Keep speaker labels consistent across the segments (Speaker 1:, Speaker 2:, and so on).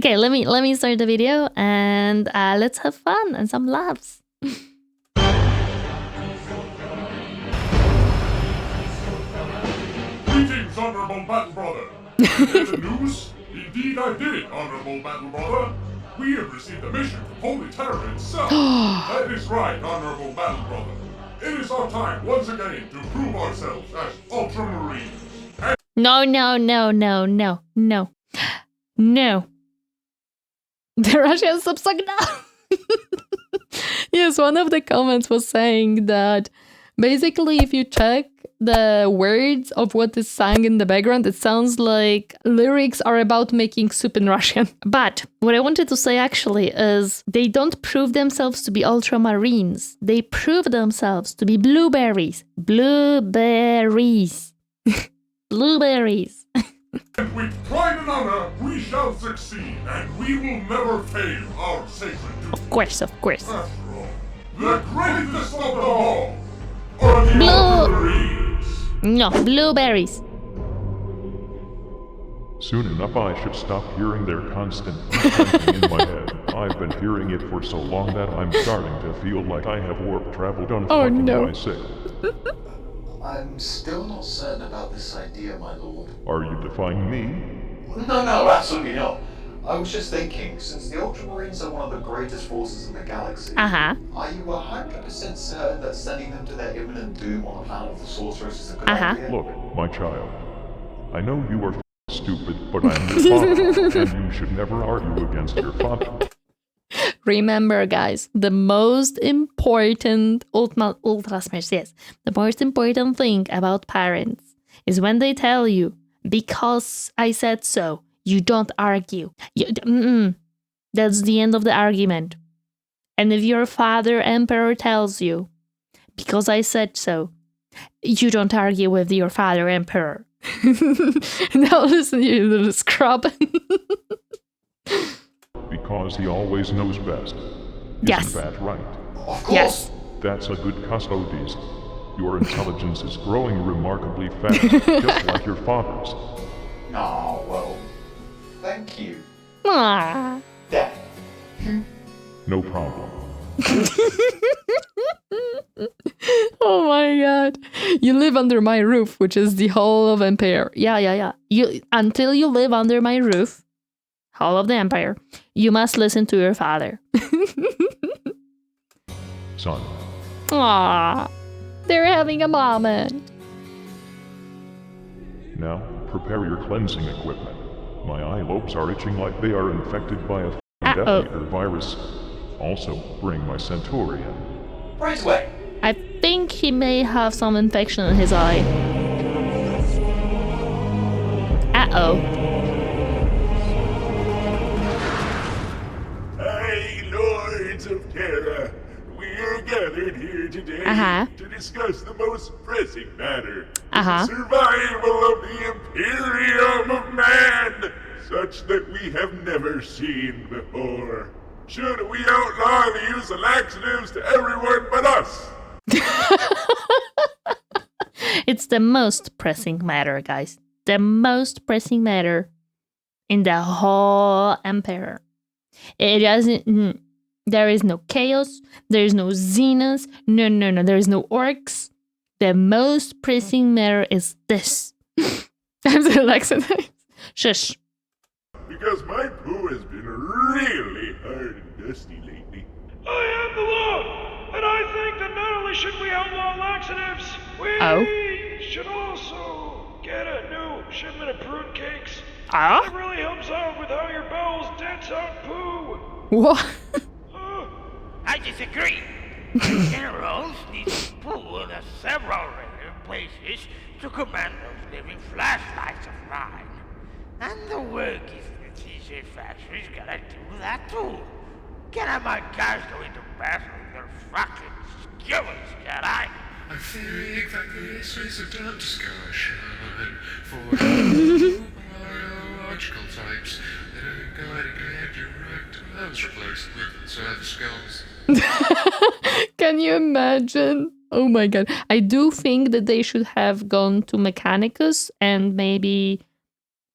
Speaker 1: Okay, let me start the video and let's have fun and some laughs.
Speaker 2: Greetings, honorable battle brother. Hear the news? Indeed I did, honorable battle brother. We have received a mission from Holy Terror itself. That is right, honorable battle brother. It is our time once again to prove ourselves as Ultramarines.
Speaker 1: No. The Russian subscribe now. Yes, one of the comments was saying that basically if you check the words of what is sung in the background, it sounds like lyrics are about making soup in Russian. But what I wanted to say actually is they don't prove themselves to be ultramarines. They prove themselves to be blueberries. Blueberries. Blueberries.
Speaker 2: And with pride and honor, we shall succeed, and we will never fail our sacred duty.
Speaker 1: Of course.
Speaker 2: After all, the greatest of them all are the Ultramarines.
Speaker 1: No, blueberries.
Speaker 3: Soon enough I should stop hearing their constant beeping in my head. I've been hearing it for so long that I'm starting to feel like I have warp traveled on myself.
Speaker 4: I'm still not certain about this idea, my lord.
Speaker 3: Are you defying me?
Speaker 4: No, absolutely not. I was just thinking, since the Ultramarines are one of the greatest forces in the galaxy, are you 100% certain that sending them to their imminent doom on the planet of the Sorceress is a good idea?
Speaker 3: Look, my child, I know you are stupid, but I'm your father, and you should never argue against your father.
Speaker 1: Remember, guys, the most important the most important thing about parents is when they tell you, because I said so, you don't argue. That's the end of the argument. And if your father emperor tells you, because I said so, you don't argue with your father emperor. Now listen, you little scrub.
Speaker 3: Because he always knows best.
Speaker 1: Yes.
Speaker 3: Isn't that right?
Speaker 4: Of course.
Speaker 1: Yes.
Speaker 3: That's a good custodies. Your intelligence is growing remarkably fast, just like your father's.
Speaker 4: Oh, well, thank you,
Speaker 1: Aww.
Speaker 4: Dad.
Speaker 3: No problem.
Speaker 1: Oh my god. You live under my roof, which is the whole of Empire. Yeah. Until you live under my roof, whole of the Empire, you must listen to your father.
Speaker 3: Son.
Speaker 1: Aww. They're having a moment.
Speaker 3: Now, prepare your cleansing equipment. My eye lobes are itching like they are infected by a Death Eater virus. Also, bring my Centurion.
Speaker 4: Right away.
Speaker 1: I think he may have some infection in his eye. Uh-oh.
Speaker 2: Hey, Lords of Terra, we are gathered here today to discuss the most pressing matter. The survival of the Imperium of Man, such that we have never seen before. Should we outlaw the use of laxatives to everyone but us?
Speaker 1: It's the most pressing matter, guys. The most pressing matter in the whole Empire. It doesn't. There is no chaos. There is no Xenos. No. There is no orcs. The most pressing matter is this. I'm the laxatives. Shush.
Speaker 2: Because my poo has been really hard and dusty lately.
Speaker 5: I am the law, and I think that not only should we outlaw laxatives, we should also get a new shipment of prune cakes. That really helps out with how your bowels dance out poo.
Speaker 1: What?
Speaker 6: I disagree. The generals need to poo in several random places to command those living flashlights of mine. And the workers in the t-shirt factory's gotta do that too. Can I my guys go into battle with their fucking skillets, can I?
Speaker 7: I think that this is a dumb discussion for biological types that are going to get direct gloves replaced with service skills.
Speaker 1: Can you imagine? Oh my god. I do think that they should have gone to Mechanicus and maybe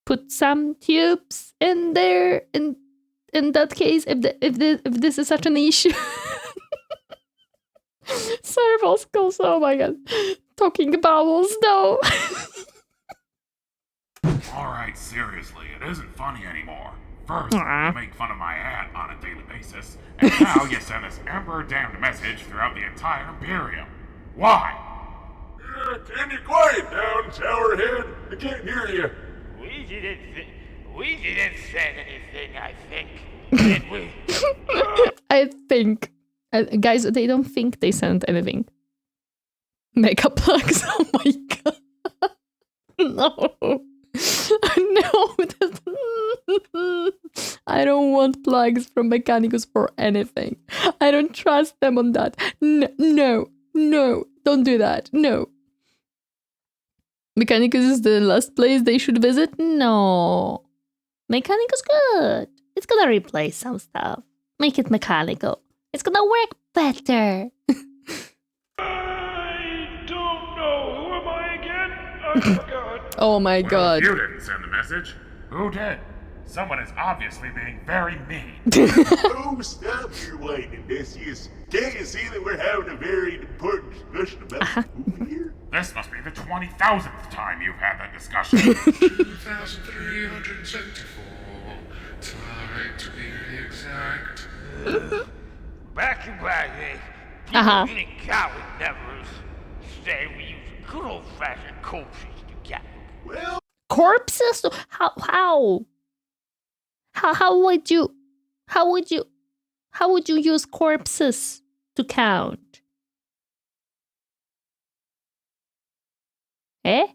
Speaker 1: put some tubes in there and in that case, if this is such an issue, cerebral skills. Oh my god, talking bowels. No.
Speaker 2: All right, seriously, it isn't funny anymore. First, you make fun of my hat on a daily basis, and now you send this emperor-damned message throughout the entire Imperium. Why? Can you quiet down, Towerhead? I can't hear you.
Speaker 6: We didn't send anything, I think. Did we?
Speaker 1: I think. Guys, they don't think they sent anything. Makeup plugs. Oh my god. No. No. I don't want plugs from Mechanicus for anything. I don't trust them on that. No. Don't do that. No. Mechanicus is the last place they should visit? No. Mechanicus good. It's gonna replace some stuff. Make it mechanical. It's gonna work better.
Speaker 5: I don't know. Who am I again? I forgot.
Speaker 1: Oh my god.
Speaker 2: You didn't send the message. Who did? Someone is obviously being very mean.
Speaker 8: Oh, stop your whining, Decius. Can't you see that we're having a very important discussion about food here?
Speaker 2: This must be the 20,000th time you've had that discussion.
Speaker 7: 2,374. Time to be exact.
Speaker 6: Back in my day, people didn't count with numbers. Instead, we used good old-fashioned corpses to count.
Speaker 8: Well,
Speaker 1: Corpses? How would you use corpses to count? Eh?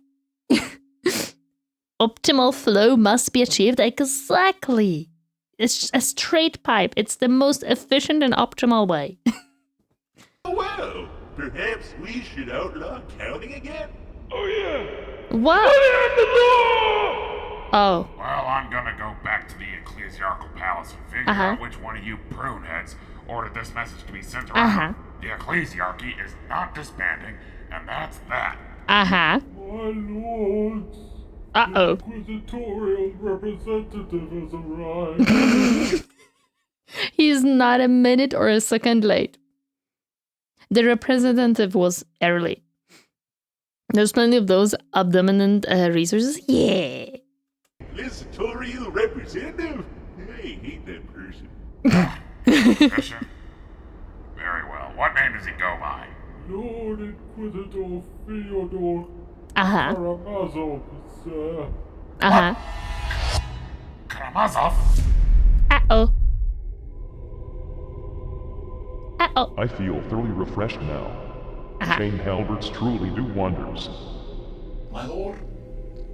Speaker 1: Optimal flow must be achieved exactly. It's a straight pipe. It's the most efficient and optimal way.
Speaker 8: well, perhaps we should outlaw counting again?
Speaker 5: Oh, yeah.
Speaker 1: What?
Speaker 5: Put it on the law!
Speaker 1: Oh.
Speaker 2: Well, I'm gonna go back to the ecclesiarchal palace and figure out which one of you pruneheads ordered this message to be sent around. The ecclesiarchy is not disbanding, and that's that.
Speaker 5: My lords.
Speaker 1: Uh-oh.
Speaker 5: The inquisitorial representative has arrived.
Speaker 1: He's not a minute or a second late. The representative was early. There's plenty of those abdominant resources. Yeah.
Speaker 8: Inquisitorial representative? I hate that person.
Speaker 2: Bishop? Very well. What name does he go by?
Speaker 5: Lord Inquisitor Fyodor
Speaker 1: Uh-huh.
Speaker 5: Karamazov, sir.
Speaker 1: Uh-huh.
Speaker 2: Karamazov?
Speaker 1: Uh-oh. Uh-oh.
Speaker 3: I feel thoroughly refreshed now. Chain halberds truly do wonders.
Speaker 4: My lord,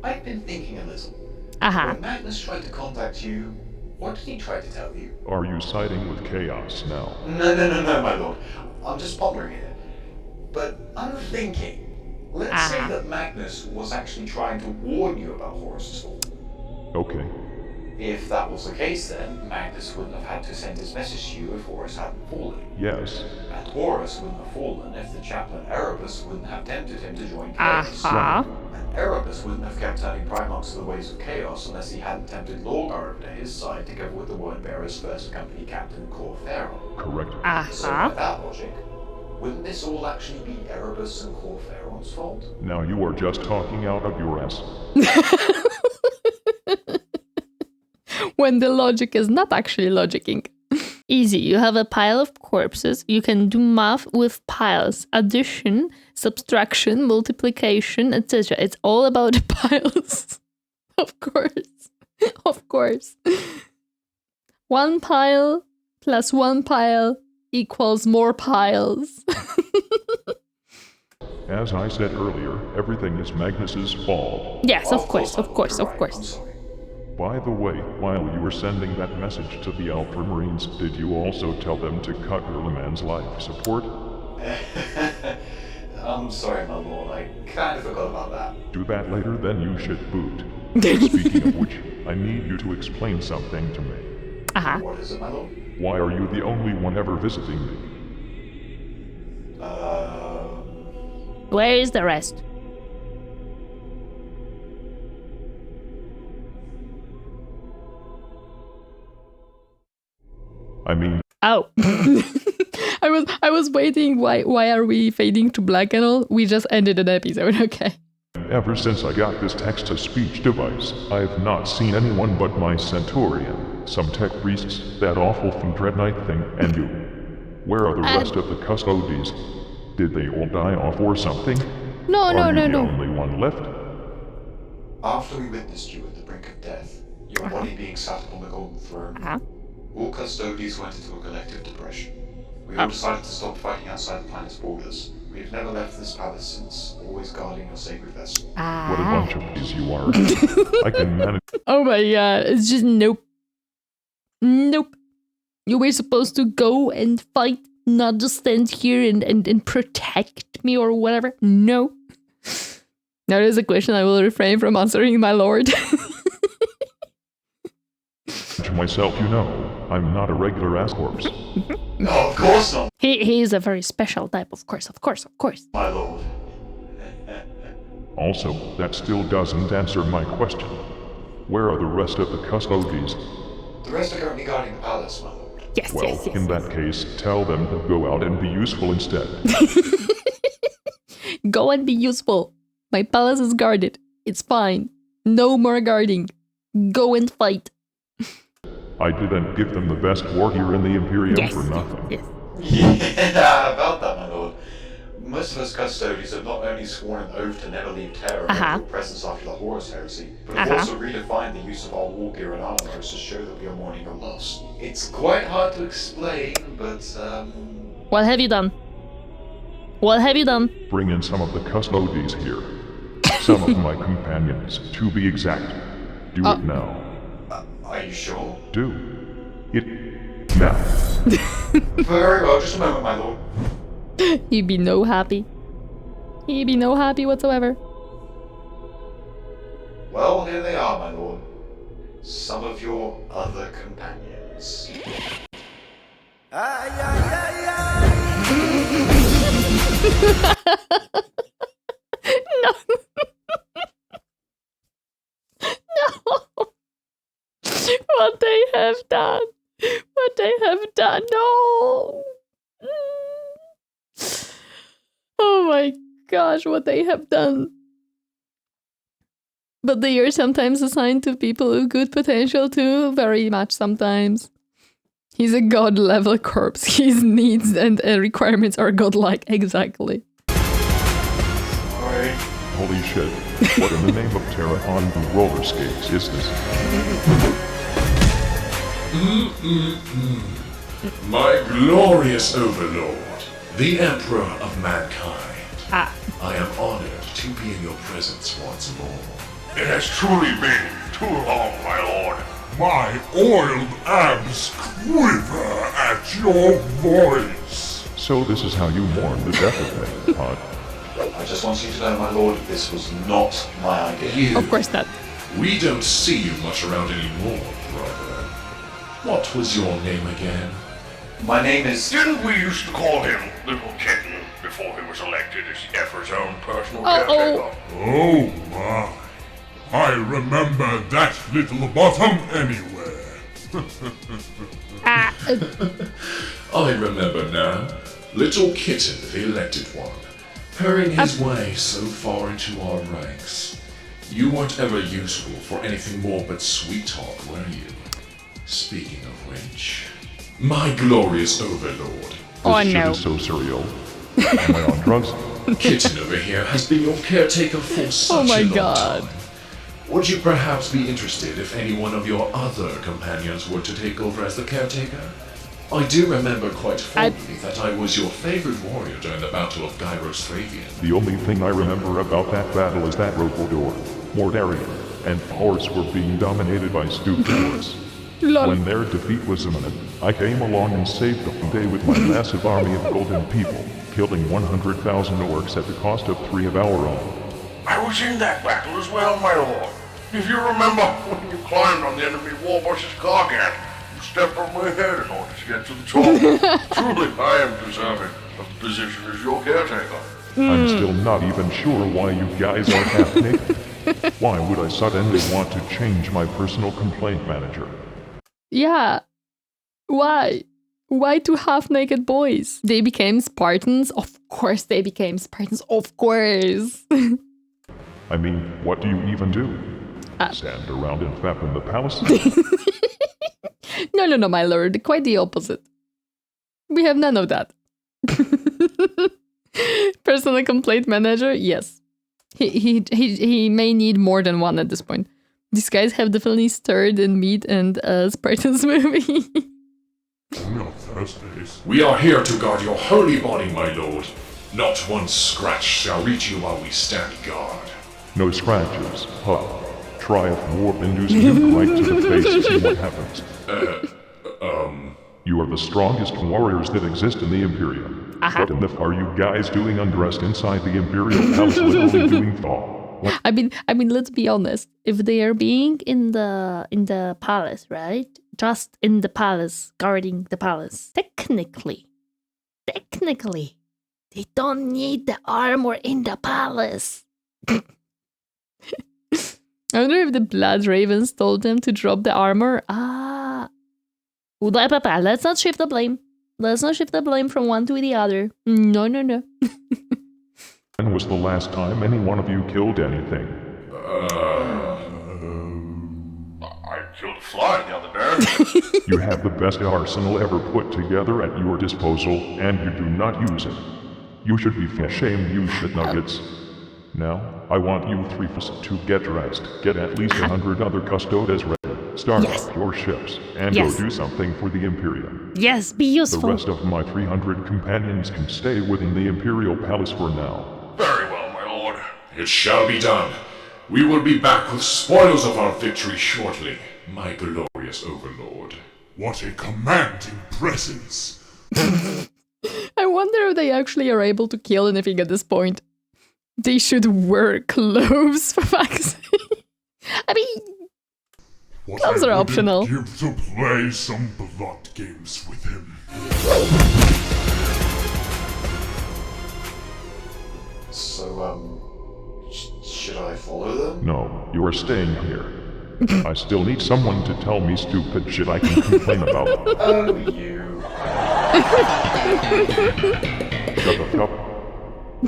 Speaker 4: I've been thinking a little. When Magnus tried to contact you, what did he try to tell you?
Speaker 3: Are you siding with chaos now?
Speaker 4: No, my lord. I'm just pondering it. But I'm thinking, let's say that Magnus was actually trying to warn you about Horus's fall.
Speaker 3: Okay.
Speaker 4: If that was the case, then Magnus wouldn't have had to send his message to you if Horus hadn't fallen.
Speaker 3: Yes.
Speaker 4: And Horus wouldn't have fallen if the chaplain Erebus wouldn't have tempted him to join Chaos.
Speaker 1: Uh-huh.
Speaker 4: And Erebus wouldn't have kept turning Primarchs to the ways of Chaos unless he hadn't tempted Lorgar to his side together with the Wordbearer's first company captain, Cor Pharaoh.
Speaker 3: Correct.
Speaker 4: So by that logic, wouldn't this all actually be Erebus and Cor Pharaoh's fault?
Speaker 3: Now you are just talking out of your ass.
Speaker 1: When the logic is not actually logicking. Easy. You have a pile of corpses. You can do math with piles. Addition, subtraction, multiplication, etc. It's all about piles. Of course. Of course. One pile plus one pile equals more piles.
Speaker 3: As I said earlier, everything is Magnus's fault.
Speaker 1: Yes, of course.
Speaker 4: I'm sorry.
Speaker 3: By the way, while you were sending that message to the Ultramarines, did you also tell them to cut Hurleman's life support?
Speaker 4: I'm sorry, my lord. I kind of forgot about that.
Speaker 3: Do that later, then you should boot. Speaking of which, I need you to explain something to me.
Speaker 4: What is it, my lord?
Speaker 3: Why are you the only one ever visiting me?
Speaker 1: Where is the rest?
Speaker 3: I mean...
Speaker 1: Oh. I was waiting, why are we fading to black and all? We just ended an episode, okay.
Speaker 3: Ever since I got this text-to-speech device, I've not seen anyone but my Centurion, some tech priests, that awful from Dread Knight thing, and you. Where are the rest of the custodies? Did they all die off or something?
Speaker 1: No.
Speaker 3: Are you the only one left?
Speaker 4: After we witnessed you at the brink of death, your body being sat upon the golden throne, all custodies went into a collective depression. We all decided to stop fighting outside the planet's borders. We have never left this palace since, always guarding your sacred vessel.
Speaker 3: What a bunch of peas you are. I can manage...
Speaker 1: Oh my god, it's just nope. Nope. You were supposed to go and fight, not just stand here and protect me or whatever. No. That is a question I will refrain from answering, my lord.
Speaker 3: Myself, you know, I'm not a regular ass corpse.
Speaker 4: No, of course not.
Speaker 1: He is a very special type, of course.
Speaker 4: My lord.
Speaker 3: Also, that still doesn't answer my question. Where are the rest of the custodies?
Speaker 4: The rest are currently guarding the palace, my lord.
Speaker 1: Yes,
Speaker 3: well, in that case, tell them to go out and be useful instead.
Speaker 1: Go and be useful. My palace is guarded. It's fine. No more guarding. Go and fight.
Speaker 3: I didn't give them the best war gear in the Imperium for nothing.
Speaker 1: Yes.
Speaker 4: Yeah, about that, my lord. Most of us custodians have not only sworn an oath to never leave Terra or your presence after the Horus heresy, but have also redefined the use of our war gear and armor to show that we are mourning your loss. It's quite hard to explain, but
Speaker 1: What have you done? What have you done?
Speaker 3: Bring in some of the custodies here. Some of my companions, to be exact. Do it now.
Speaker 4: Are you sure?
Speaker 3: Do it now.
Speaker 4: Very well, just a moment, my lord.
Speaker 1: He'd be no happy. He'd be no happy whatsoever.
Speaker 4: Well, here they are, my lord. Some of your other companions.
Speaker 1: No. No. What they have done. What they have done. No. Oh my gosh, what they have done. But they are sometimes assigned to people with good potential too, very much sometimes. He's a god-level corpse. His needs and requirements are godlike, exactly.
Speaker 4: Sorry.
Speaker 3: Holy shit. What in the name of Terra on roller skates is this?
Speaker 9: My glorious overlord, the Emperor of Mankind. I am honored to be in your presence once more.
Speaker 2: It has truly been too long, my lord. My oiled abs quiver at your voice.
Speaker 3: So this is how you mourn the death of me, huh?
Speaker 4: I just want you to know, my lord, this was not my idea.
Speaker 1: Of course not.
Speaker 9: We don't see you much around anymore, brother. What was your name again?
Speaker 4: My name is...
Speaker 2: Didn't we used to call him Little Kitten before he was elected as Effort's own personal caretaker?
Speaker 8: Oh my. I remember that little bottom anywhere.
Speaker 9: I remember now. Little Kitten, the elected one, hurrying his way so far into our ranks. You weren't ever useful for anything more but sweet talk, were you? Speaking of which, my glorious overlord.
Speaker 3: This shit is so surreal. Am I on drugs?
Speaker 9: Kitten over here has been your caretaker for such a long time. Would you perhaps be interested if any one of your other companions were to take over as the caretaker? I do remember quite fondly that I was your favorite warrior during the Battle of Gyros Thravian.
Speaker 3: The only thing I remember about that battle is that Rokodor, Mordarian, and Horus were being dominated by stupid Horus. When their defeat was imminent, I came along and saved the day with my massive army of golden people, killing 100,000 orcs at the cost of 3 of our own.
Speaker 2: I was in that battle as well, my lord. If you remember when you climbed on the enemy warboss's Gargant, you stepped on my head in order to get to the top. Truly, I am deserving of the position as your caretaker.
Speaker 3: I'm still not even sure why you guys are half naked. Why would I suddenly want to change my personal complaint manager?
Speaker 1: Yeah. Why? Why two half-naked boys? They became Spartans? Of course they became Spartans, of course.
Speaker 3: I mean, what do you even do? Stand around and fap in the palace?
Speaker 1: No, my lord. Quite the opposite. We have none of that. Personal complaint manager? Yes. He may need more than one at this point. These guys have definitely stirred in meat and Spartans movie.
Speaker 3: No Thursdays.
Speaker 9: We are here to guard your holy body, my lord. Not one scratch shall reach you while we stand guard.
Speaker 3: No scratches. Huh. Try a warp-induced nuke right to the face and see what happens. You are the strongest warriors that exist in the Imperium. What in the f are you guys doing undressed inside the Imperial Palace literally doing thaw?
Speaker 1: I mean, let's be honest. If they are being in the palace, right? Just in the palace, guarding the palace. Technically, they don't need the armor in the palace. I wonder if the Blood Ravens told them to drop the armor. Let's not shift the blame. Let's not shift the blame from one to the other. No.
Speaker 3: When was the last time any one of you killed anything?
Speaker 8: I killed a fly the other day.
Speaker 3: You have the best arsenal ever put together at your disposal, and you do not use it. You should be ashamed, you shit nuggets. Now, I want you three to get dressed, get at least 100 other custodes ready, start up your ships, and go do something for the Imperium.
Speaker 1: Yes, be useful.
Speaker 3: The rest of my 300 companions can stay within the Imperial Palace for now.
Speaker 8: Very well, my lord.
Speaker 9: It shall be done. We will be back with spoils of our victory shortly, my glorious overlord.
Speaker 2: What a commanding presence.
Speaker 1: I wonder if they actually are able to kill anything at this point. They should wear clothes, for fuck's sake. I mean, clothes are optional.
Speaker 2: Give to play some blood games with him.
Speaker 4: So, should I follow them?
Speaker 3: No, you are staying here. I still need someone to tell me stupid shit I can complain about.
Speaker 4: Oh, you.
Speaker 3: Shut the fuck up.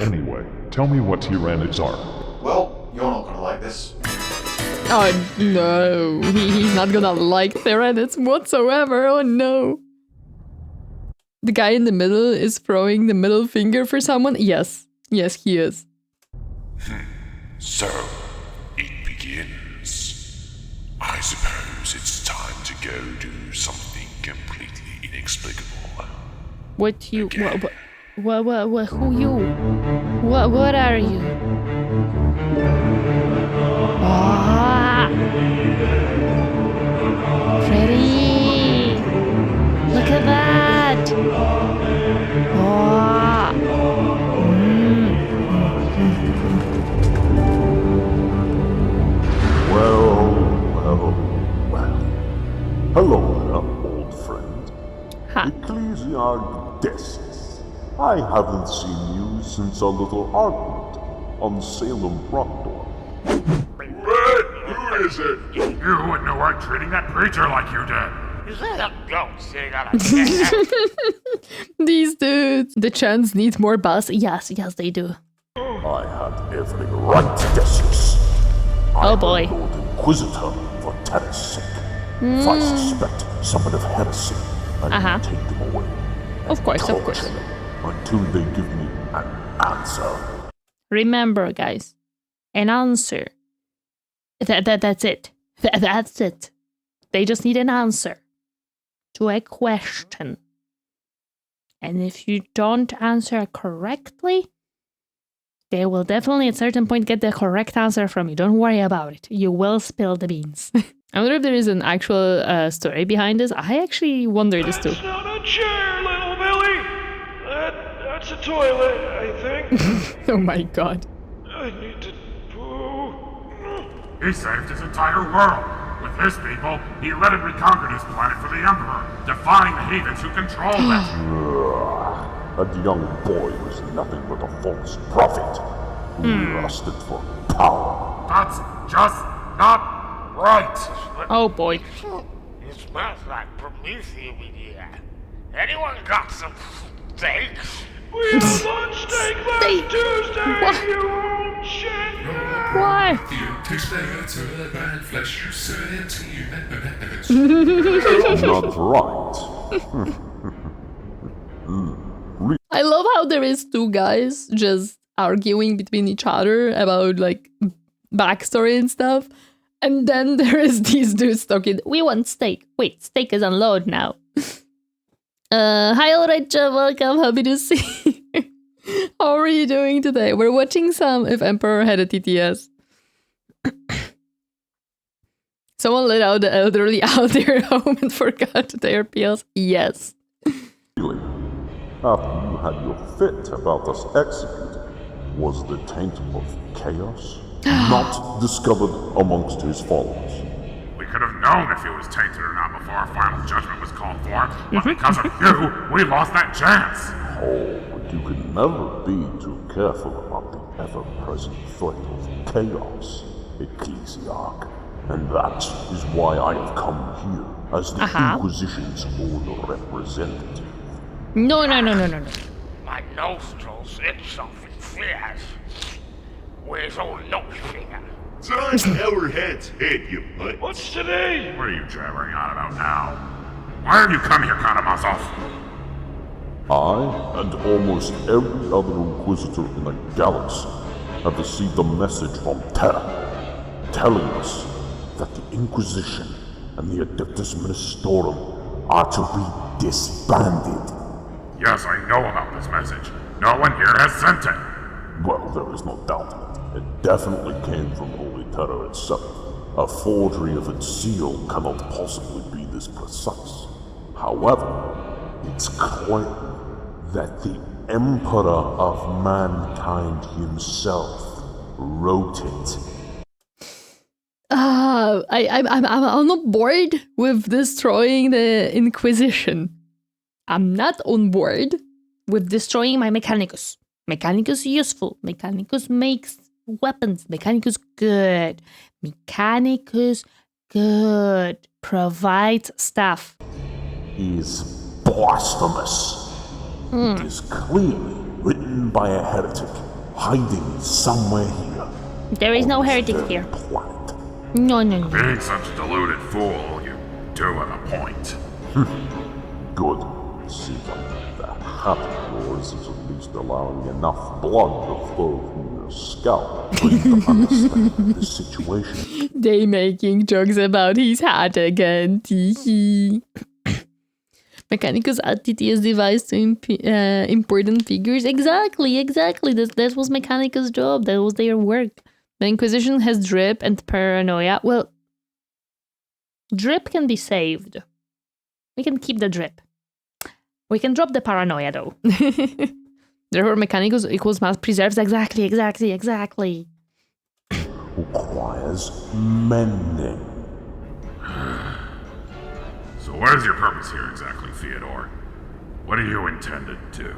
Speaker 3: Anyway, tell me what Tyranids are.
Speaker 4: Well, you're not gonna like this.
Speaker 1: Oh no, he's not gonna like Tyranids whatsoever, oh no. The guy in the middle is throwing the middle finger for someone? Yes, he is.
Speaker 2: So, it begins. I suppose it's time to go do something completely inexplicable.
Speaker 1: What you... What, who you? What are you? Freddy! Look at that!
Speaker 10: Well. Hello there, old friend. Ecclesiarchus. I haven't seen you since a little argument on Salem Rockdor.
Speaker 8: What? Who is it?
Speaker 2: You wouldn't know I'm treating that preacher like you did.
Speaker 6: Is that a goat sitting on a chair?
Speaker 1: These dudes. The chants need more bass. Yes, they do.
Speaker 10: I had every right, Decius.
Speaker 1: Oh boy.
Speaker 10: I'm the Lord Inquisitor for Terra's sake. If I suspect someone of heresy, I will take them away.
Speaker 1: Of course.
Speaker 10: Until they give me an answer.
Speaker 1: Remember, guys, an answer. That's it. That's it. They just need an answer to a question. And if you don't answer correctly, they will definitely at a certain point get the correct answer from you. Don't worry about it. You will spill the beans. I wonder if there is an actual story behind this. I actually wonder this too.
Speaker 5: That's not a chair, little Billy. That's a toilet, I think.
Speaker 1: Oh my god.
Speaker 5: I need to poo.
Speaker 2: He saved his entire world. With his people, he led and reconquered his planet for the Emperor, defying the heathens who control it.
Speaker 10: That young boy was nothing but a false prophet who lusted for power.
Speaker 2: That's just not right.
Speaker 1: Oh boy.
Speaker 6: It smells like Prometheus in here. Anyone got some steaks?
Speaker 5: We have lunch steak last Tuesday,
Speaker 1: What?
Speaker 5: you old shit!
Speaker 1: Why?
Speaker 7: You taste better than flesh, you said to you.
Speaker 10: Not right.
Speaker 1: I love how there is two guys just arguing between each other about like backstory and stuff. And then there is these dudes talking, we want steak. Wait, steak is on load now. Hi, Alrecha, welcome, happy to see you. How are you doing today? We're watching some If Emperor Had a TTS. Someone let out the elderly out their home and forgot their pills. Yes.
Speaker 10: Really, after you had your fit about us executing, was the taint of chaos not discovered amongst his followers?
Speaker 2: We could have known if he was tainted or not before our final judgment was called for, but because of you, we lost that chance.
Speaker 10: Oh, but you can never be too careful about the ever-present threat of chaos, Ecclesiarch. And that is why I have come here as the Inquisition's own representative.
Speaker 1: No.
Speaker 6: My nostrils itch something fierce. Where's old nose finger?
Speaker 8: It's on our head's head, you butt.
Speaker 5: What's today?
Speaker 2: What are you jabbering on about now? Why have you come here, Karamazov?
Speaker 10: I and almost every other Inquisitor in the galaxy have received a message from Terra telling us that the Inquisition and the Adeptus Ministorum are to be disbanded.
Speaker 2: Yes, I know about this message. No one here has sent it.
Speaker 10: Well, there is no doubt in it. It definitely came from Holy Terra itself. A forgery of its seal cannot possibly be this precise. However, it's clear that the Emperor of Mankind himself wrote it.
Speaker 1: I'm on board with destroying the Inquisition. I'm not on board with destroying my Mechanicus. Mechanicus useful. Mechanicus makes weapons. Mechanicus good. Mechanicus good. Provides stuff.
Speaker 10: Is blasphemous. It is clearly written by a heretic hiding somewhere here.
Speaker 1: There is no heretic here.
Speaker 10: Planet.
Speaker 1: No.
Speaker 2: Being such a deluded fool, you do have a point.
Speaker 10: Good. See that habit of yours is at least allowing enough blood to flow from your scalp for you to understand the situation.
Speaker 1: They making jokes about his hat again. Teehee. Mechanicus add TTS device to important figures. Exactly. That was Mechanicus' job. That was their work. The Inquisition has drip and paranoia. Well, drip can be saved. We can keep the drip. We can drop the paranoia though. Therefore, Mechanicus equals mass preserves. Exactly.
Speaker 10: Requires mending.
Speaker 2: So what is your purpose here exactly, Theodore? What do you intend to do?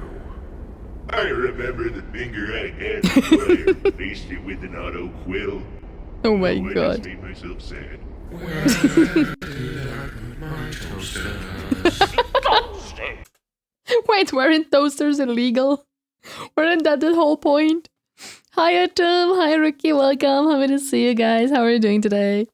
Speaker 8: I remember the finger I had before I replaced it with an auto quill.
Speaker 1: Oh my
Speaker 8: I
Speaker 1: god.
Speaker 8: just made myself sad.
Speaker 1: Wait, weren't toasters illegal? Weren't that the whole point? Hi, Atom. Hi, Ricky. Welcome. Happy to see you guys. How are you doing today?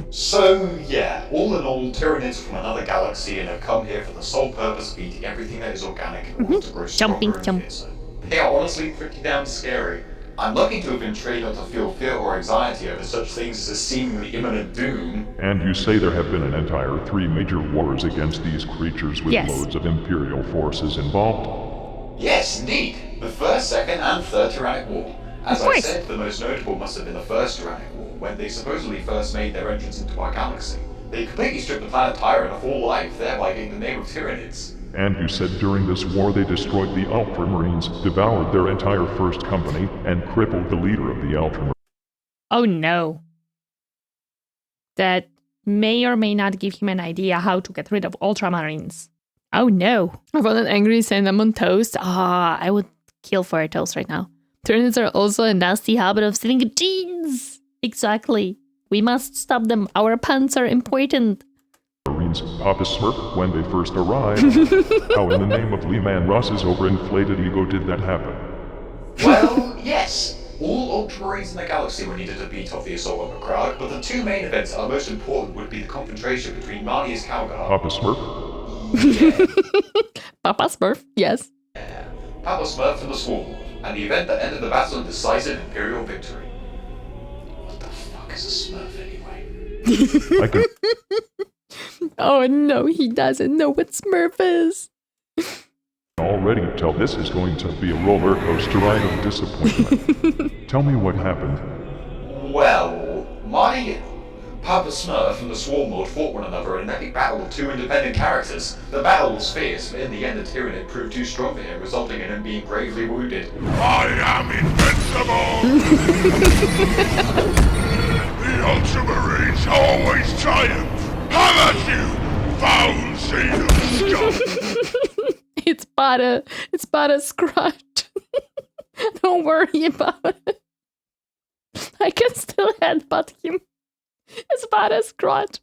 Speaker 4: So, yeah, all in all, Tyranids from another galaxy and have come here for the sole purpose of eating everything that is organic in order to grow stronger and fiercer. They are honestly pretty damn scary. I'm lucky to have been trained not to feel fear or anxiety over such things as a seemingly imminent doom.
Speaker 3: And you say there have been an entire 3 major wars against these creatures with loads of Imperial forces involved?
Speaker 4: Yes, indeed. The first, second, and third Tyrannic War. As I said, the most notable must have been the first Tyrannic War, when they supposedly first made their entrance into our galaxy. They completely stripped the planet Tyran of all life, thereby getting the name of Tyranids.
Speaker 3: And you said during this war they destroyed the Ultramarines, devoured their entire first company, and crippled the leader of the Ultramarines.
Speaker 1: Oh no. That may or may not give him an idea how to get rid of Ultramarines. Oh no. I found an angry cinnamon toast. I would kill for a toast right now. Tyranids are also a nasty habit of stealing genes. Exactly. We must stop them. Our pants are important.
Speaker 3: Ultramarines, Papa Smurf, when they first arrived. How in the name of Lehman Ross's overinflated ego did that happen?
Speaker 4: Well, yes. All Ultramarines in the galaxy were needed to beat off the assault on Macragge, but the two main events that are most important would be the confrontation between Marnie's Calgar...
Speaker 3: Papa Smurf?
Speaker 4: Yeah.
Speaker 1: Papa Smurf, yes.
Speaker 4: Yeah. Papa Smurf and the Swarm, and the event that ended the battle in decisive Imperial victory. What the fuck is a Smurf anyway?
Speaker 3: I can
Speaker 1: Oh no, he doesn't know what Smurf is.
Speaker 3: already tell this is going to be a roller coaster ride of disappointment. Tell me what happened.
Speaker 4: Well, Marnie, Papa Smurf and the Swarm Lord fought one another in an epic battle of two independent characters. The battle was fierce, but in the end the Tyranid proved too strong for him, resulting in him being gravely wounded.
Speaker 2: I am invincible! The Ultramarines always triumph! How about you, foul seed of scum?
Speaker 1: It's but a scratch. Don't worry about it. I can still headbutt him. It's but a scratch.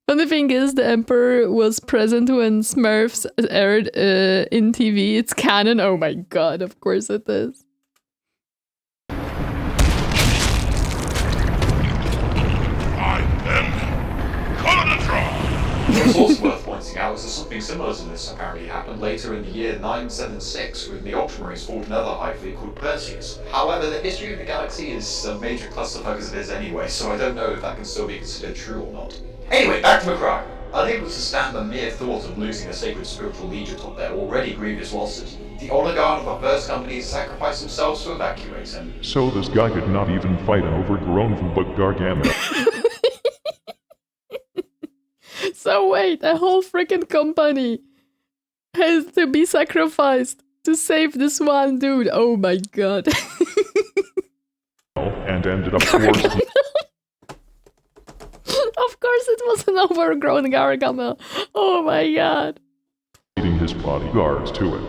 Speaker 1: Funny thing is, the Emperor was present when Smurfs aired in TV. It's canon. Oh my god, of course it is.
Speaker 4: It's also worth pointing out is that something similar to this apparently happened later in the year 976 when the Ultramarines fought another Hive fleet called Perseus. However, the history of the galaxy is a major clusterfuck as it is anyway, so I don't know if that can still be considered true or not. Anyway, back to Macragge. Unable to stand the mere thought of losing a sacred spiritual legion of their already grievous losses, the Oligarch of our first company sacrificed themselves to evacuate him.
Speaker 3: So this guy could not even fight an overgrown Vtuber Gargamel.
Speaker 1: So wait, a whole freaking company has to be sacrificed to save this one dude. Oh my god.
Speaker 3: And ended up forced.
Speaker 1: Of course it was an overgrown Gargamel. Oh my god.
Speaker 3: Leading his bodyguards to it.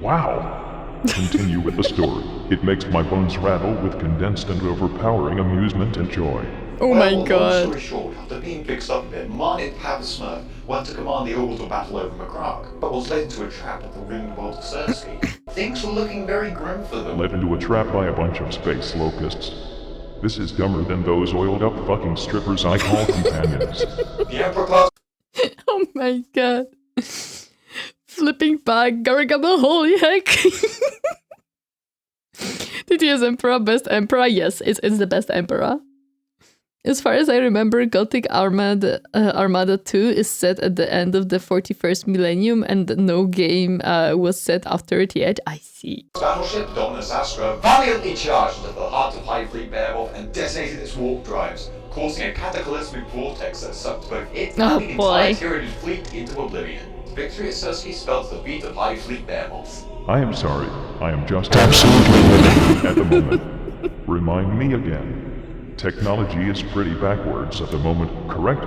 Speaker 3: Wow. Continue with the story. It makes my bones rattle with condensed and overpowering amusement and joy.
Speaker 1: Oh my god.
Speaker 4: Long story short, after being fixed up a bit, Marnie Papa Smurf went to command the orbital battle over Macragge, but was led into a trap at the ringed world of Sersky. Things were looking very grim for them.
Speaker 3: Led into a trap by a bunch of space locusts. This is dumber than those oiled up fucking strippers I call companions.
Speaker 4: The Emperor class.
Speaker 1: Oh my god. Flipping back, Gargamel, holy heck. TTS Emperor, best Emperor? Yes, it's the best Emperor. As far as I remember, Gothic Armada 2 is set at the end of the 41st millennium and no game was set after it yet. I see.
Speaker 4: Battleship Dominus Astra valiantly charged into the heart of Hive Fleet Beowulf and detonated its warp drives, causing a cataclysmic vortex that sucked both it and the entire Tyranid fleet into oblivion. Victory at Sersky spells the defeat of Hive Fleet Beowulf.
Speaker 3: I am sorry. I am just absolutely at the moment. Remind me again. Technology is pretty backwards at the moment, correct?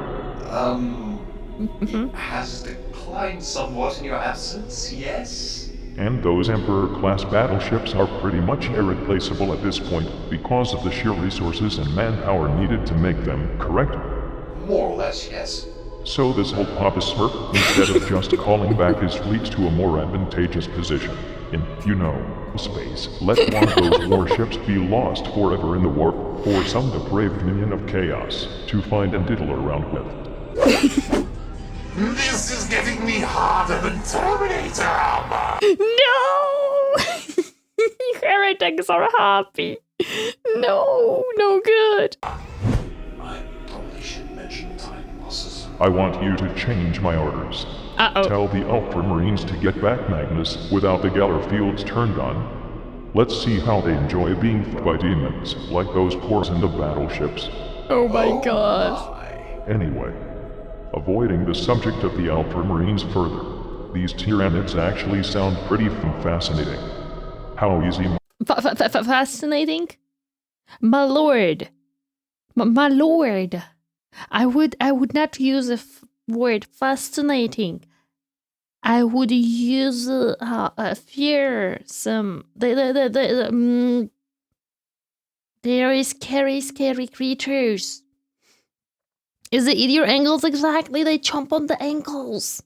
Speaker 4: It has declined somewhat in your absence, yes?
Speaker 3: And those Emperor-class battleships are pretty much irreplaceable at this point because of the sheer resources and manpower needed to make them, correct?
Speaker 4: More or less, yes.
Speaker 3: So this whole Papa Smurf, instead of just calling back his fleets to a more advantageous position in, space, let one of those warships be lost forever in the warp for some depraved minion of chaos to find and diddle around with.
Speaker 2: This is getting me harder than Terminator armor!
Speaker 1: No! Heretics are happy. No, no good.
Speaker 4: I probably shouldn't mention time losses.
Speaker 3: I want you to change my orders. Tell the Ultramarines to get back Magnus without the Geller fields turned on. Let's see how they enjoy being fought by demons, like those poor in the battleships.
Speaker 1: Oh my gosh.
Speaker 3: Anyway, avoiding the subject of the Ultramarines further, these Tyranids actually sound pretty fascinating. How easy...
Speaker 1: Fascinating? My lord. My lord. I would not use a word fascinating. I would use fearsome. They are scary, scary creatures. Is it eat your ankles exactly? They chomp on the ankles.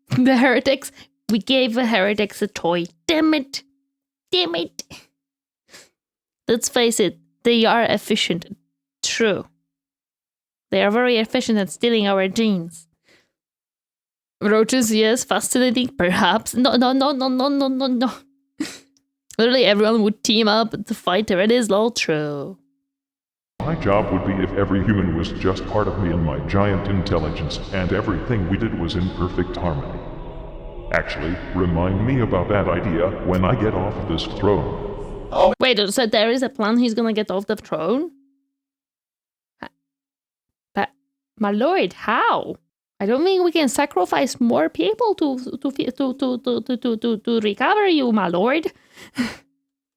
Speaker 1: The heretics. We gave the heretics a toy. Damn it. Damn it. Let's face it. They are efficient. True. They are very efficient at stealing our genes. Roaches, yes. Fascinating, perhaps. No. Literally everyone would team up to fight her. It is all true.
Speaker 3: My job would be if every human was just part of me and my giant intelligence, and everything we did was in perfect harmony. Actually, remind me about that idea when I get off this throne.
Speaker 4: Oh.
Speaker 1: Wait, so there is a plan he's gonna get off the throne? But, my lord, how? I don't think we can sacrifice more people to recover you, my lord.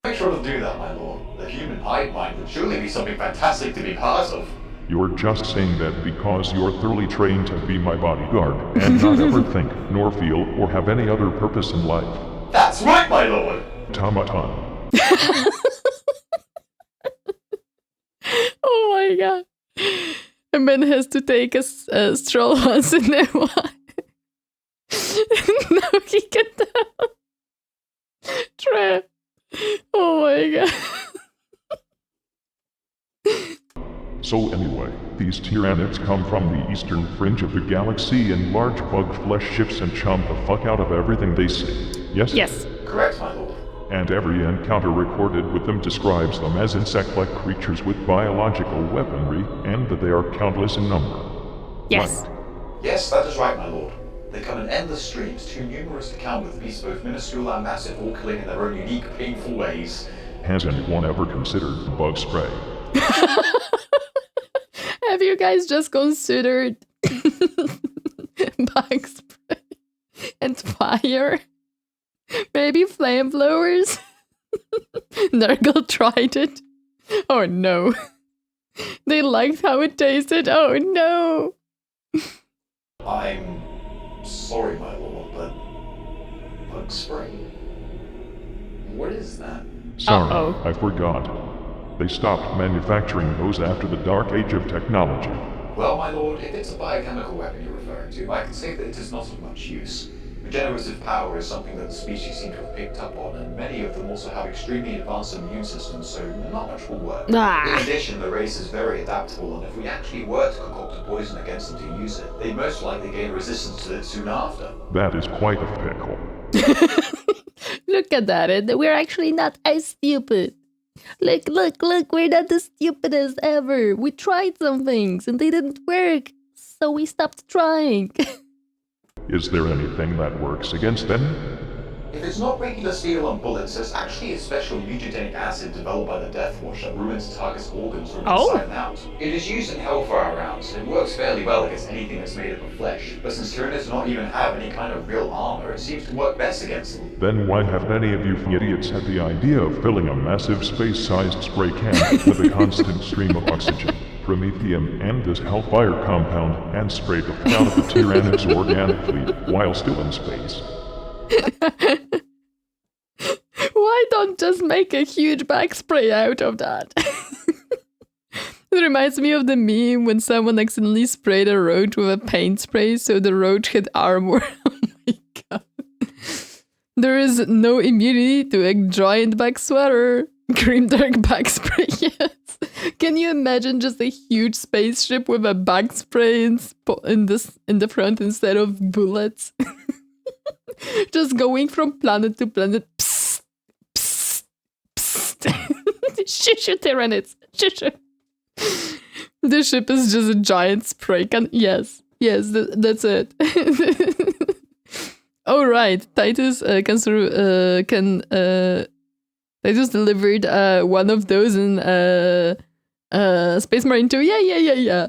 Speaker 4: Make sure to do that, my lord. The human hive mind would surely be something fantastic to be part of.
Speaker 3: You're just saying that because you're thoroughly trained to be my bodyguard and not ever think, nor feel, or have any other purpose in life.
Speaker 4: That's right, my lord!
Speaker 3: Automaton.
Speaker 1: Oh my god. A man has to take a stroll once in a while. Now he can tell. True. Oh my god.
Speaker 3: So anyway, these Tyranids come from the eastern fringe of the galaxy in large bug flesh ships and chomp the fuck out of everything they see. Yes?
Speaker 1: Yes.
Speaker 4: Correct, my lord.
Speaker 3: And every encounter recorded with them describes them as insect-like creatures with biological weaponry, and that they are countless in number.
Speaker 1: Yes.
Speaker 3: Right.
Speaker 4: Yes, that is right, my lord. They come in endless streams, too numerous to count, with beasts both minuscule and massive, all killing in their own unique, painful ways.
Speaker 3: Has anyone ever considered bug spray?
Speaker 1: Have you guys just considered bug spray and fire? Maybe flamethrowers? Nurgle tried it. Oh no. They liked how it tasted. Oh no.
Speaker 4: I'm sorry, my lord, but bug spray? What is that?
Speaker 3: Sorry,
Speaker 1: Uh-oh.
Speaker 3: I forgot. They stopped manufacturing those after the dark age of technology.
Speaker 4: Well, my lord, if it's a biochemical weapon you're referring to, I can say that it is not of much use. Regenerative power is something that the species seem to have picked up on, and many of them also have extremely advanced immune systems, so not much will work. In addition, the race is very adaptable, and if we actually were to concoct a poison against them to use it, they'd most likely gain resistance to it soon after.
Speaker 3: That is quite a pickle.
Speaker 1: Look at that. We're actually not as stupid. Look, we're not the stupidest ever. We tried some things and they didn't work, so we stopped trying.
Speaker 3: Is there anything that works against them?
Speaker 4: If it's not regular steel and bullets, there's actually a special mutagenic acid developed by the Death Watch that ruins the target's organs from inside and out. It is used in Hellfire rounds, and it works fairly well against anything that's made up of flesh, but since Tyranids do not even have any kind of real armor, it seems to work best against them.
Speaker 3: Then why have any of you idiots had the idea of filling a massive space-sized spray can with a constant stream of oxygen, promethium, and this Hellfire compound, and sprayed the fuck out of the Tyranids' organic fleet while still in space?
Speaker 1: Why don't just make a huge back spray out of that? It reminds me of the meme when someone accidentally sprayed a roach with a paint spray so the roach had armor. Oh my god. There is no immunity to a giant back sweater. Grimdark back spray, yes. Can you imagine just a huge spaceship with a back spray in the front instead of bullets? Just going from planet to planet. Psst, psst, psst. Shoo, Tyranids. Shoo. The ship is just a giant spray can. Yes, that's it. Oh right, Titus Titus delivered one of those in Space Marine 2. Yeah.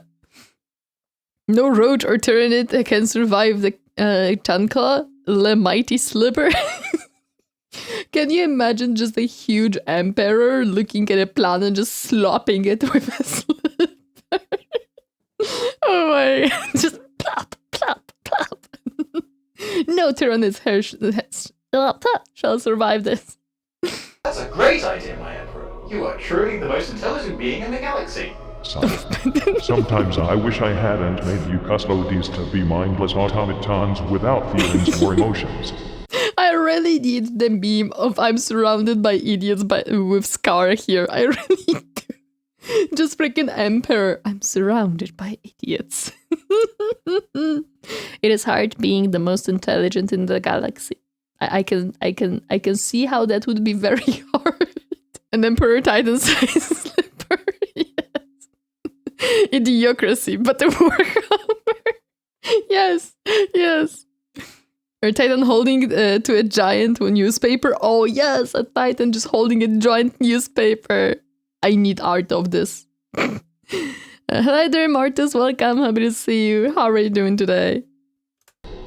Speaker 1: No roach or Tyranid can survive the Chancla, the mighty slipper. Can you imagine just a huge emperor looking at a planet and just slopping it with a slipper? Oh my god, just plop, plop, plop. No Tyrannid's hair shall survive this.
Speaker 4: That's a great idea, my Emperor. You are truly the most intelligent being in the galaxy.
Speaker 3: Sometimes I wish I hadn't made you custodies to be mindless automatons without feelings or emotions.
Speaker 1: I really need the meme of I'm surrounded by idiots with Scar here. I really do. Just freaking Emperor. I'm surrounded by idiots. It is hard being the most intelligent in the galaxy. I can see how that would be very hard. An Emperor Titan size slipper. Yes. Idiocracy, but the Warhammer. Yes. Yes. Or Titan holding to a giant newspaper. Oh yes, a Titan just holding a giant newspaper. I need art of this. Hi there, Martus. Welcome. Happy to see you. How are you doing today?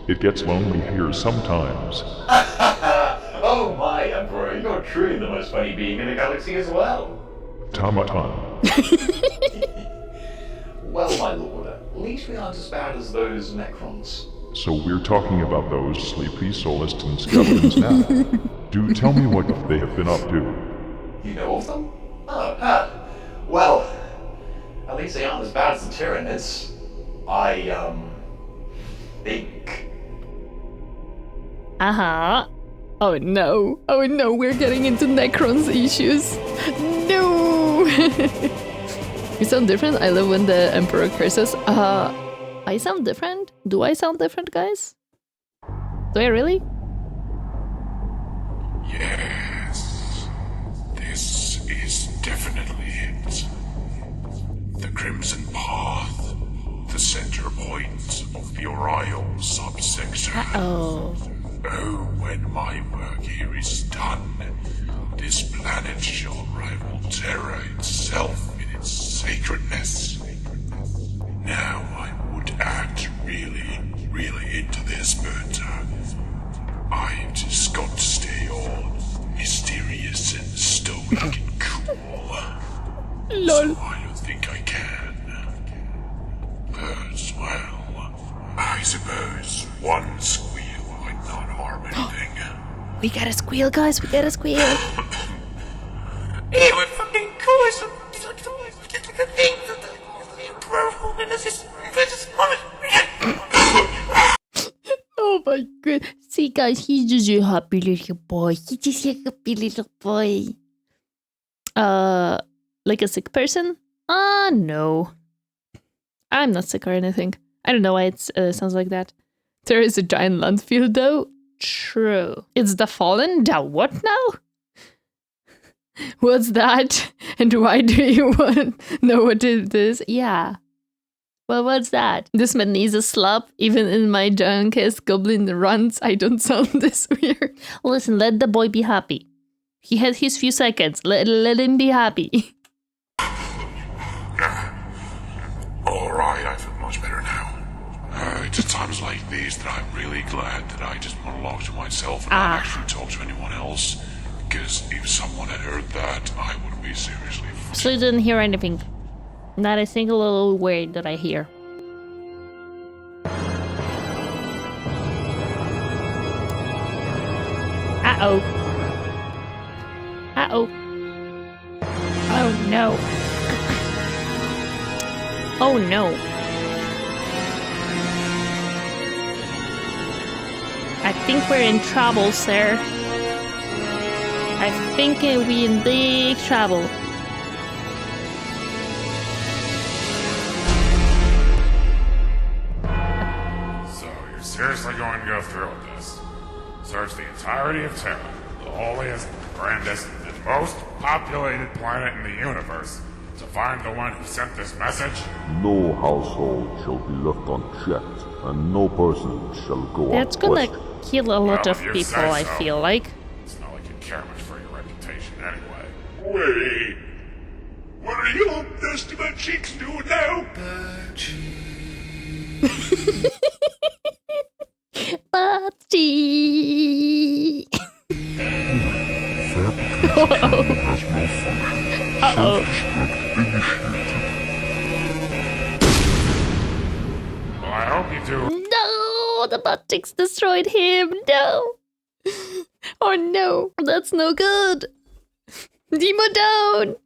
Speaker 3: It gets lonely here sometimes.
Speaker 4: Oh my, Emperor, you're truly the most funny being in the galaxy as well.
Speaker 3: Tamaton.
Speaker 4: Well, my lord, at least we aren't as bad as those Necrons.
Speaker 3: So we're talking about those sleepy Solistan skeletons now. Do tell me what they have been up to.
Speaker 4: You know of them? Oh, well, at least they aren't as bad as the Tyranids. I think.
Speaker 1: Uh-huh. Oh no, we're getting into Necron's issues. No! You sound different. I love when the Emperor curses. I sound different? Do I sound different, guys? Do I really?
Speaker 7: Yes. This is definitely it. The Crimson Path. The center point of the Oriole subsector.
Speaker 1: Uh-oh.
Speaker 7: Oh, when my work here is done, this planet shall rival Terra itself in its sacredness. Now I would act really into this, but I've just got to stay all mysterious and stoic and cool.
Speaker 1: Lol.
Speaker 7: So I don't think I can. But, well, I suppose one squeal might not harm anything.
Speaker 1: We gotta squeal, guys. We gotta squeal.
Speaker 6: It would fucking cool. The thing that the
Speaker 1: Oh my god. See, guys, he's just a happy little boy. He's just a happy little boy. Like a sick person? No. I'm not sick or anything. I don't know why it sounds like that. There is a giant landfill, though. True. It's the Fallen? The what now? What's that? And why do you want know what it is? Yeah. Well, what's that? This man needs a slap. Even in my junk-ass goblin runs, I don't sound this weird. Listen, let the boy be happy. He had his few seconds. Let him be happy.
Speaker 7: Alright, I feel much better now. It's at times like these that I'm really glad that I just monologue to myself and not actually talk to anyone else. Because if someone had heard that, I would be seriously...
Speaker 1: So you didn't hear anything? Not a single little word that I hear. Uh-oh. Uh-oh. Oh no. Oh no. I think we're in trouble, sir. I think we're in big trouble.
Speaker 11: So, you're seriously going to go through with this? Search the entirety of Terra, the holiest, grandest, and most populated planet in the universe, to find the one who sent this message?
Speaker 10: No household shall be left unchecked, and no person shall go
Speaker 1: That's gonna
Speaker 10: unquestioned.
Speaker 1: kill a lot of
Speaker 11: you
Speaker 1: people,
Speaker 11: say
Speaker 1: I
Speaker 11: so.
Speaker 1: feel like.
Speaker 11: It's not like you care much for your reputation anyway.
Speaker 8: Wait. What are you old dusty butt cheeks doing now?
Speaker 1: Budgie. Uh-oh.
Speaker 11: Well, I hope you do.
Speaker 1: No, the butt cheeks destroyed him. No. Oh no, that's no good. Demo down!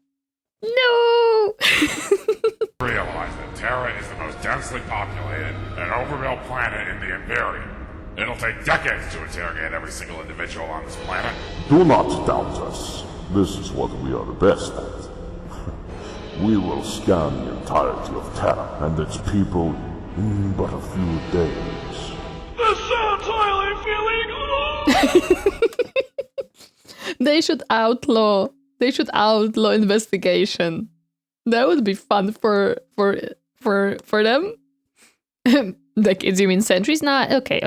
Speaker 1: No!
Speaker 11: Realize that Terra is the most densely populated and overbuilt planet in the Imperium. It'll take decades to interrogate every single individual on this planet.
Speaker 10: Do not doubt us. This is what we are the best at. We will scan the entirety of Terra and its people in but a few days.
Speaker 5: This sounds highly illegal!
Speaker 1: They should outlaw investigation. That would be fun for them. Decades, you mean centuries? Nah, okay.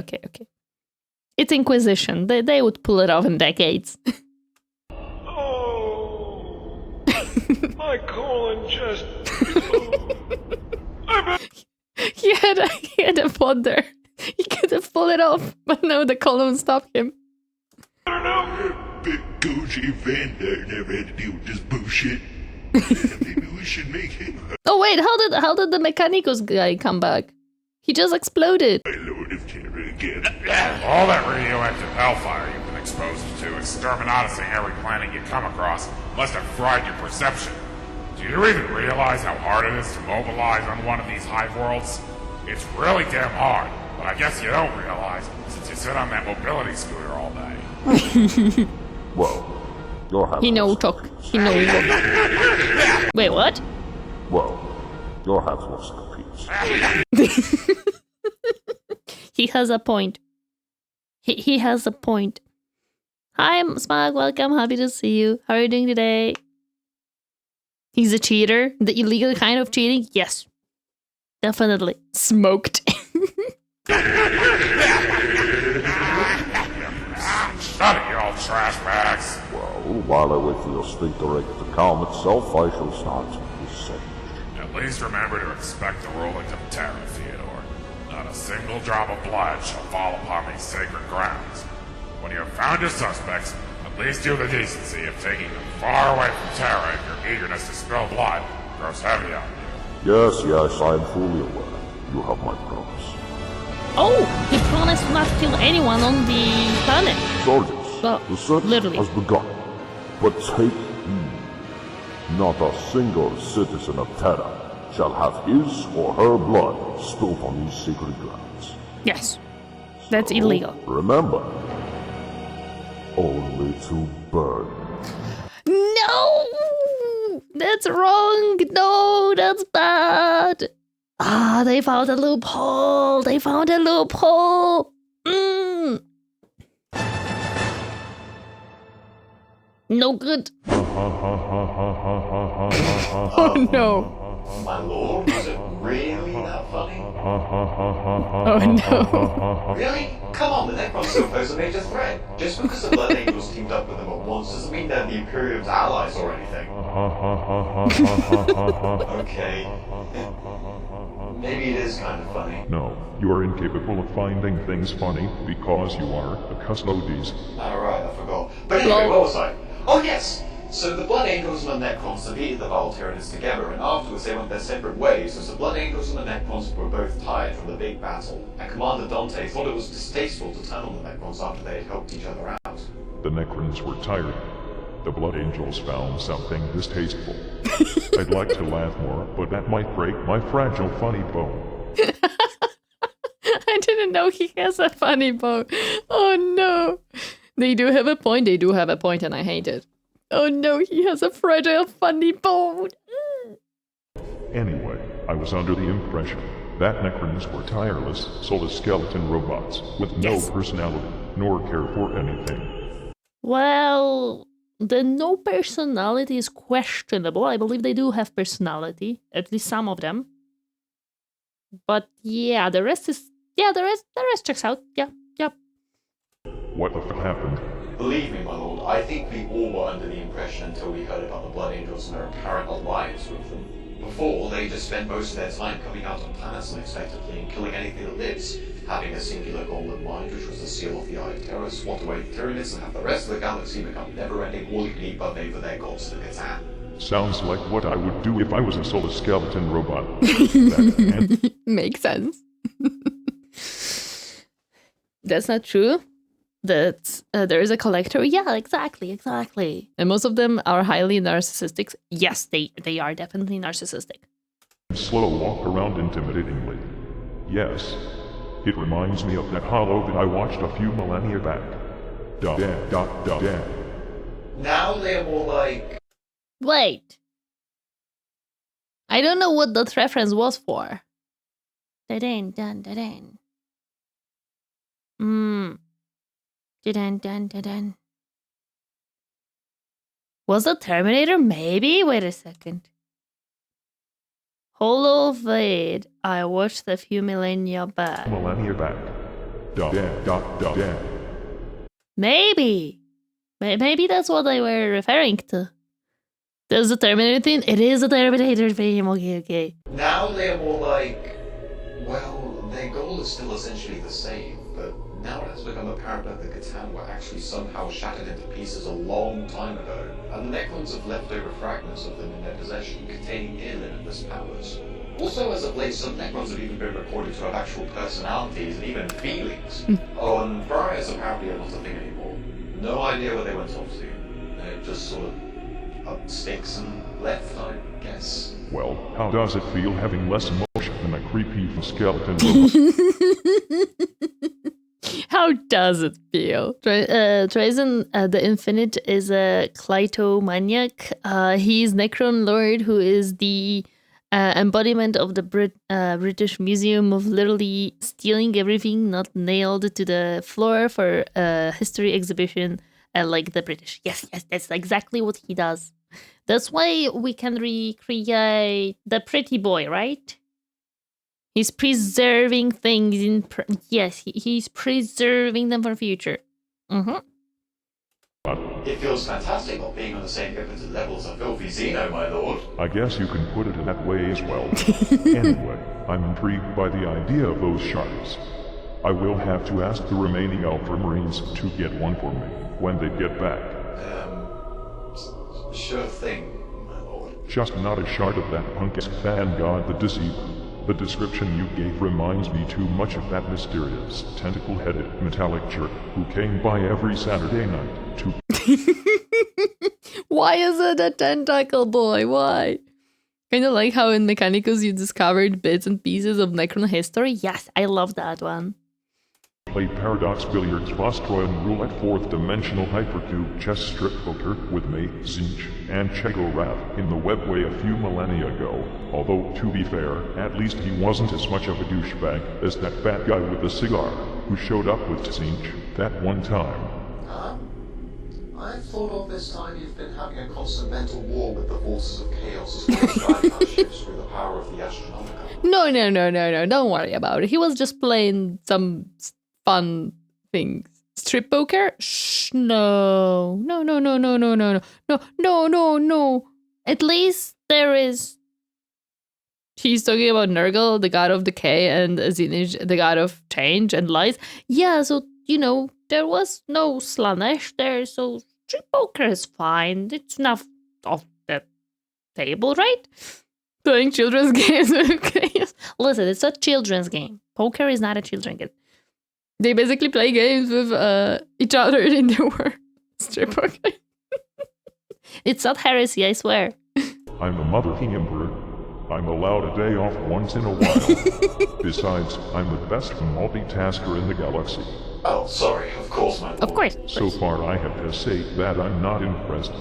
Speaker 1: It's Inquisition. They would pull it off in decades.
Speaker 5: Oh, my colon just...
Speaker 1: He had a pod there. He could have pulled it off, but no, the colon stopped him.
Speaker 5: I don't know.
Speaker 8: Big Gucci Van Dyke never had to deal with this bullshit. Maybe we should make him...
Speaker 1: Oh wait, how did the Mechanicus guy come back? He just exploded.
Speaker 8: My Lord of Terror again.
Speaker 11: All that radioactive hellfire you've been exposed to, exterminating every planet you come across, must have fried your perception. Do you even realize how hard it is to mobilize on one of these hive worlds? It's really damn hard, but I guess you don't realize, since you sit on that mobility scooter all day.
Speaker 10: Well, you'll have...
Speaker 1: He no talk. He no talk. Wait, what?
Speaker 10: Well, you'll have lost the peace.
Speaker 1: He has a point. He has a point. Hi, Smog. Welcome. Happy to see you. How are you doing today? He's a cheater. The illegal kind of cheating? Yes. Definitely. Smoked.
Speaker 11: Shut it, you old trash bags.
Speaker 10: Well, while I wait for your sphincteric to calm itself, I shall start this sentence.
Speaker 11: At least remember to expect the rulings of Terra, Theodore. Not a single drop of blood shall fall upon these sacred grounds. When you have found your suspects, at least do the decency of taking them far away from Terra if your eagerness to spill blood grows heavy on you.
Speaker 10: Yes, I am fully aware. You have my promise.
Speaker 1: Oh, he promised not to kill anyone on the planet.
Speaker 10: Soldiers,
Speaker 1: Well,
Speaker 10: the search
Speaker 1: literally.
Speaker 10: has begun. But take heed. Not a single citizen of Terra shall have his or her blood spilled on these sacred grounds.
Speaker 1: Yes. That's
Speaker 10: So,
Speaker 1: illegal.
Speaker 10: Remember, only to burn.
Speaker 1: No! That's wrong! No, that's bad! Ah, they found a loophole! They found a loophole! No good. Oh no.
Speaker 4: My lord, was it really that funny?
Speaker 1: Oh no.
Speaker 4: Really? Come on, the Necrons still pose a major threat. Just because the Blood Angels teamed up with them at once doesn't mean they're the Imperium's allies or anything. Okay. Maybe it is kind of funny.
Speaker 3: No, you are incapable of finding things funny because you are a custodes.
Speaker 4: Alright, I forgot. But anyway, what was I? Oh yes! So the Blood Angels and the Necrons defeated the Volturians together, and afterwards they went their separate ways, as the Blood Angels and the Necrons were both tired from the big battle, and Commander Dante thought it was distasteful to turn on the Necrons after they had helped each other out.
Speaker 3: The Necrons were tired. The Blood Angels found something distasteful. I'd like to laugh more, but that might break my fragile funny bone.
Speaker 1: I didn't know he has a funny bone. Oh no. They do have a point, and I hate it. Oh no, he has a fragile funny bone.
Speaker 3: Anyway, I was under the impression that Necrons were tireless, soulless skeleton robots with no personality, nor care for anything.
Speaker 1: Well, the no personality is questionable. I believe they do have personality, at least some of them. But yeah, the rest checks out. Yeah.
Speaker 3: What the f happened?
Speaker 4: Believe me, my lord, I think we all were under the impression until we heard about the Blood Angels and their apparent alliance with them. Before, they just spent most of their time coming out on planets unexpectedly and killing anything that lives, having a singular goal in mind, which was to seal off the Eye of Terror, swat away the Torineesan, and have the rest of the galaxy become never-ending all-you-can-eat buffet for their gods to Catan.
Speaker 3: Sounds like what I would do if I was a soulless skeleton robot.
Speaker 1: Makes sense. That's not true. that there is a collector. Yeah, exactly. And most of them are highly narcissistic. Yes, they are definitely narcissistic.
Speaker 3: Slow walk around intimidatingly. Yes. It reminds me of that hollow that I watched a few millennia back.
Speaker 4: Now they're more like...
Speaker 1: Wait. I don't know what that reference was for. Da-dan, dun, da-dan. Da-dan, dun, da-dan. Was that Terminator? Maybe? Wait a second. Hollow Blade. I watched a few millennia back. Maybe. Maybe that's what they were referring to. There's a Terminator thing? It is a Terminator thing. Okay.
Speaker 4: Now they're more like... Well, their goal is still essentially the same, but now it has become apparent that the Catan were actually somehow shattered into pieces a long time ago, and the Necrons have leftover fragments of them in their possession containing near limitless powers. Also, as of late, some Necrons have even been reported to have actual personalities and even feelings. Oh, and Briars apparently are not a thing anymore. No idea where they went off to. They just sort of up sticks and left, I guess.
Speaker 3: Well, how does it feel having less emotion than a creepy skeleton robot?
Speaker 1: How does it feel? Torineesan the Infinite is a kleptomaniac. He's Necron Lord, who is the embodiment of the British Museum of literally stealing everything not nailed to the floor for a history exhibition, like the British. Yes, that's exactly what he does. That's why we can recreate the pretty boy, right? He's preserving things in... he's preserving them for future.
Speaker 4: It feels fantastic not being on the same impotent level as a filthy Xeno, my lord.
Speaker 3: I guess you can put it in that way as well. Anyway, I'm intrigued by the idea of those shards. I will have to ask the remaining Ultramarines to get one for me when they get back.
Speaker 4: Sure thing, my lord.
Speaker 3: Just not a shard of that punk-ass fan god the Deceiver. The description you gave reminds me too much of that mysterious, tentacle-headed, metallic jerk who came by every Saturday night to...
Speaker 1: Why is it a tentacle boy? Why? Kind of like how in Mechanicus you discovered bits and pieces of Necron history. Yes, I love that one.
Speaker 3: Play Paradox Billiards, Vostroyan Roulette 4th Dimensional Hypercube Chess Strip Poker with me, Zinch, and Chego Rav in the webway a few millennia ago. Although, to be fair, at least he wasn't as much of a douchebag as that fat guy with the cigar who showed up with Zinch that one time.
Speaker 4: I thought all this time you've been having a constant mental war with the forces of chaos as well as driving our ships through the power of the Astronomica.
Speaker 1: No, don't worry about it. He was just playing some fun things. Strip poker? Shh, no. At least there is... He's talking about Nurgle, the god of decay, and Zinj, the god of change and lies. Yeah, so, there was no Slanesh there, so strip poker is fine. It's enough off the table, right? Playing children's games. Listen, it's a children's game. Poker is not a children's game. They basically play games with each other in their world. Strip poker. It's not heresy, I swear.
Speaker 3: I'm the mother-king emperor. I'm allowed a day off once in a while. Besides, I'm the best multitasker in the galaxy.
Speaker 4: Oh, sorry, of course, my lord.
Speaker 1: Of course.
Speaker 3: So far, I have to say that I'm not impressed.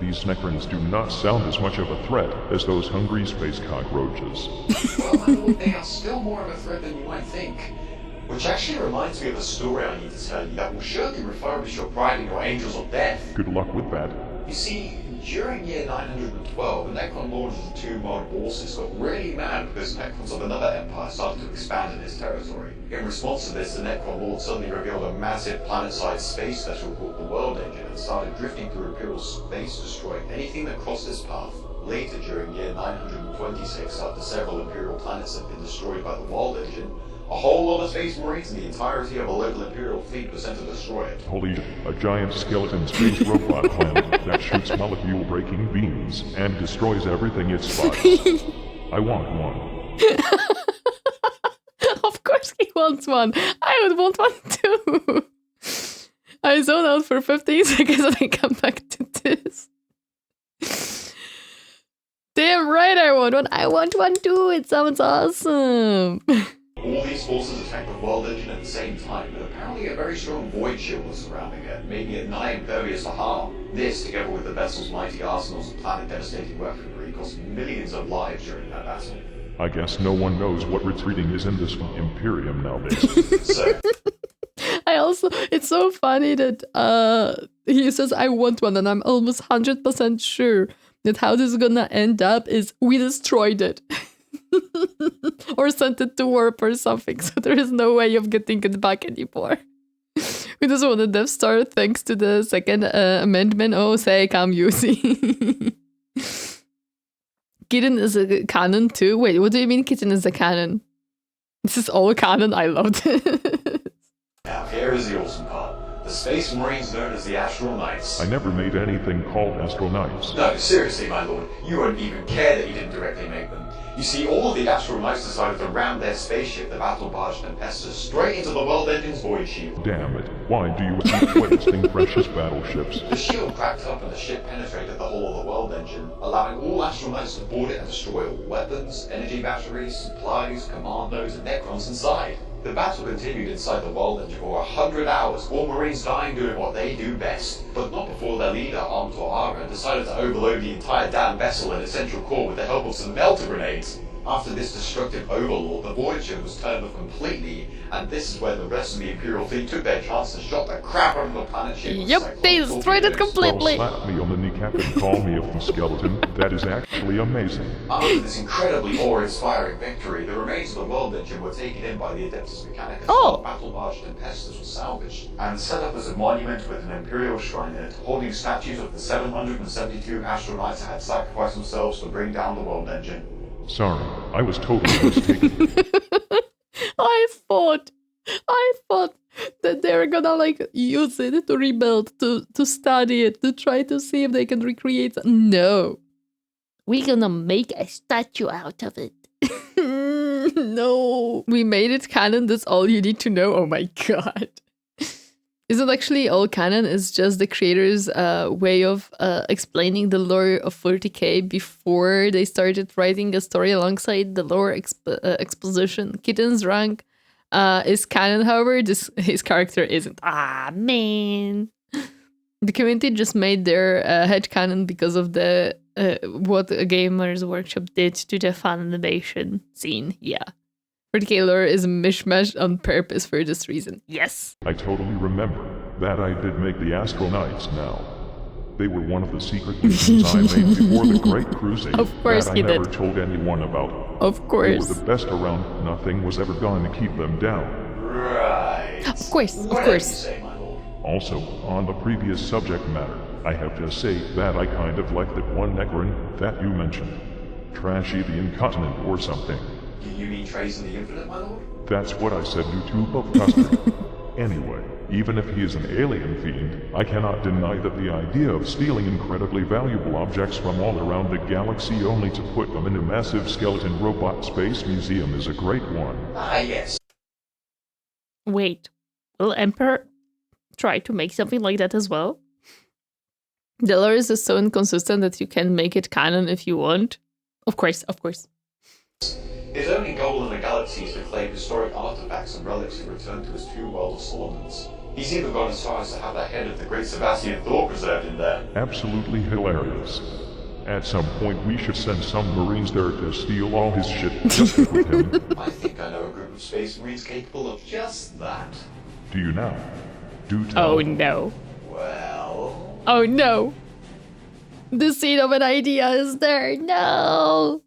Speaker 3: These Necrons do not sound as much of a threat as those hungry space cockroaches.
Speaker 4: Well, my lord, they are still more of a threat than you might think. Which actually reminds me of a story I need to tell you that will surely refurbish your pride in your angels of death.
Speaker 3: Good luck with that.
Speaker 4: You see, during year 912, the Necron lords of the two mod bosses got really mad because Necrons of another empire started to expand in his territory. In response to this, the Necron lord suddenly revealed a massive planet-sized space vessel called the World Engine and started drifting through Imperial space, destroying anything that crossed its path. Later, during year 926, after several Imperial planets had been destroyed by the World Engine, a whole lot of space marines and the entirety of a local Imperial fleet was sent to destroy it.
Speaker 3: Holy shit, a giant skeleton space robot planet that shoots molecule-breaking beams and destroys everything it spots. I want one.
Speaker 1: Of course he wants one. I would want one too. I zone out for 15 seconds and I come back to this. Damn right I want one. I want one too. It sounds awesome.
Speaker 4: All these forces attack the world engine at the same time, but apparently a very strong void shield was surrounding it, making it nigh impervious to harm. This, together with the vessel's mighty arsenals of planet-devastating weaponry, cost millions of lives during that battle.
Speaker 3: I guess no one knows what retreating is in this Imperium nowadays.
Speaker 4: So,
Speaker 1: it's so funny that he says I want one, and I'm almost 100% sure that how this is gonna end up is we destroyed it. Or sent it to warp or something, so there is no way of getting it back anymore. We just want a Death Star thanks to the second amendment. Oh, say come Yuzi. Kitten is a canon too? Wait, what do you mean Kitten is a canon? This is all canon? I loved it.
Speaker 4: now here is the awesome part. The Space Marines known as the Astral Knights.
Speaker 3: I never made anything called Astral Knights.
Speaker 4: No, seriously, my lord. You won't even care that you didn't directly make them. You see, all of the Astral Knights decided to ram their spaceship, the Battle Barge Tempestus, straight into the world engine's void shield.
Speaker 3: Damn it. Why do you keep wasting precious battleships?
Speaker 4: The shield cracked up and the ship penetrated the hull of the world engine, allowing all Astral Knights to board it and destroy all weapons, energy batteries, supplies, commandos, and Necrons inside. The battle continued inside the world engine for 100 hours, all Marines dying doing what they do best. But not before their leader, Arm Torara, decided to overload the entire damn vessel and its central core with the help of some melter grenades. After this destructive overlord, the void shield was turned off completely, and this is where the rest of the Imperial fleet took their chance and shot the crap out of the planet ship.
Speaker 1: Yep, they destroyed it completely.
Speaker 3: Well, slap me on the kneecap and call me a skeleton. That is actually amazing.
Speaker 4: After this incredibly awe-inspiring victory, the remains of the world engine were taken in by the Adeptus Mechanicus while the Battle Barge Tempestus was salvaged, and set up as a monument with an Imperial shrine in it, holding statues of the 772 Astral Knights that had sacrificed themselves to bring down the world engine.
Speaker 3: Sorry, I was totally mistaken.
Speaker 1: I thought that they were gonna like use it to rebuild, to study it, to try to see if they can recreate. No, we're gonna make a statue out of it. No, we made it canon. That's all you need to know. Oh my god. Isn't actually all canon? It's just the creators' way of explaining the lore of 40k before they started writing a story alongside the lore exposition. Kitten's rank is canon, however, his character isn't. Ah, man. The community just made their headcanon because of the what Gamers Workshop did to the fan animation scene. Yeah. 40k lore is a mishmash on purpose for this reason. Yes.
Speaker 3: I totally remember that I did make the Astral Knights now. They were one of the secret missions I made before the Great Crusade.
Speaker 1: Of course
Speaker 3: that
Speaker 1: he
Speaker 3: I never
Speaker 1: did.
Speaker 3: told anyone about.
Speaker 1: Of course.
Speaker 3: They were the best around. Nothing was ever going to keep them down.
Speaker 4: Right.
Speaker 1: Of course, of
Speaker 4: Whatever
Speaker 1: course.
Speaker 4: you say, my lord.
Speaker 3: Also, on the previous subject matter, I have to say that I kind of like that one Necron that you mentioned. Trashy the Incontinent or something.
Speaker 4: Do you mean Trace in the Infinite, my lord?
Speaker 3: That's what I said, YouTube of custom. Anyway, even if he is an alien fiend, I cannot deny that the idea of stealing incredibly valuable objects from all around the galaxy only to put them in a massive skeleton robot space museum is a great one.
Speaker 4: Ah, yes.
Speaker 1: Wait, will Emperor try to make something like that as well? The lore is so inconsistent that you can make it canon if you want. Of course, of course.
Speaker 4: His only goal in the galaxy is to claim historic artifacts and relics and return to his true world of Solomons. He's even gone as far as to have the head of the great Sebastian Thor preserved in there.
Speaker 3: Absolutely hilarious. At some point we should send some Marines there to steal all his shit just with him.
Speaker 4: I think I know a group of Space Marines capable of just that.
Speaker 3: Do you now? Do tell.
Speaker 1: Oh no.
Speaker 4: Well...
Speaker 1: Oh no. The seed of an idea is there. No.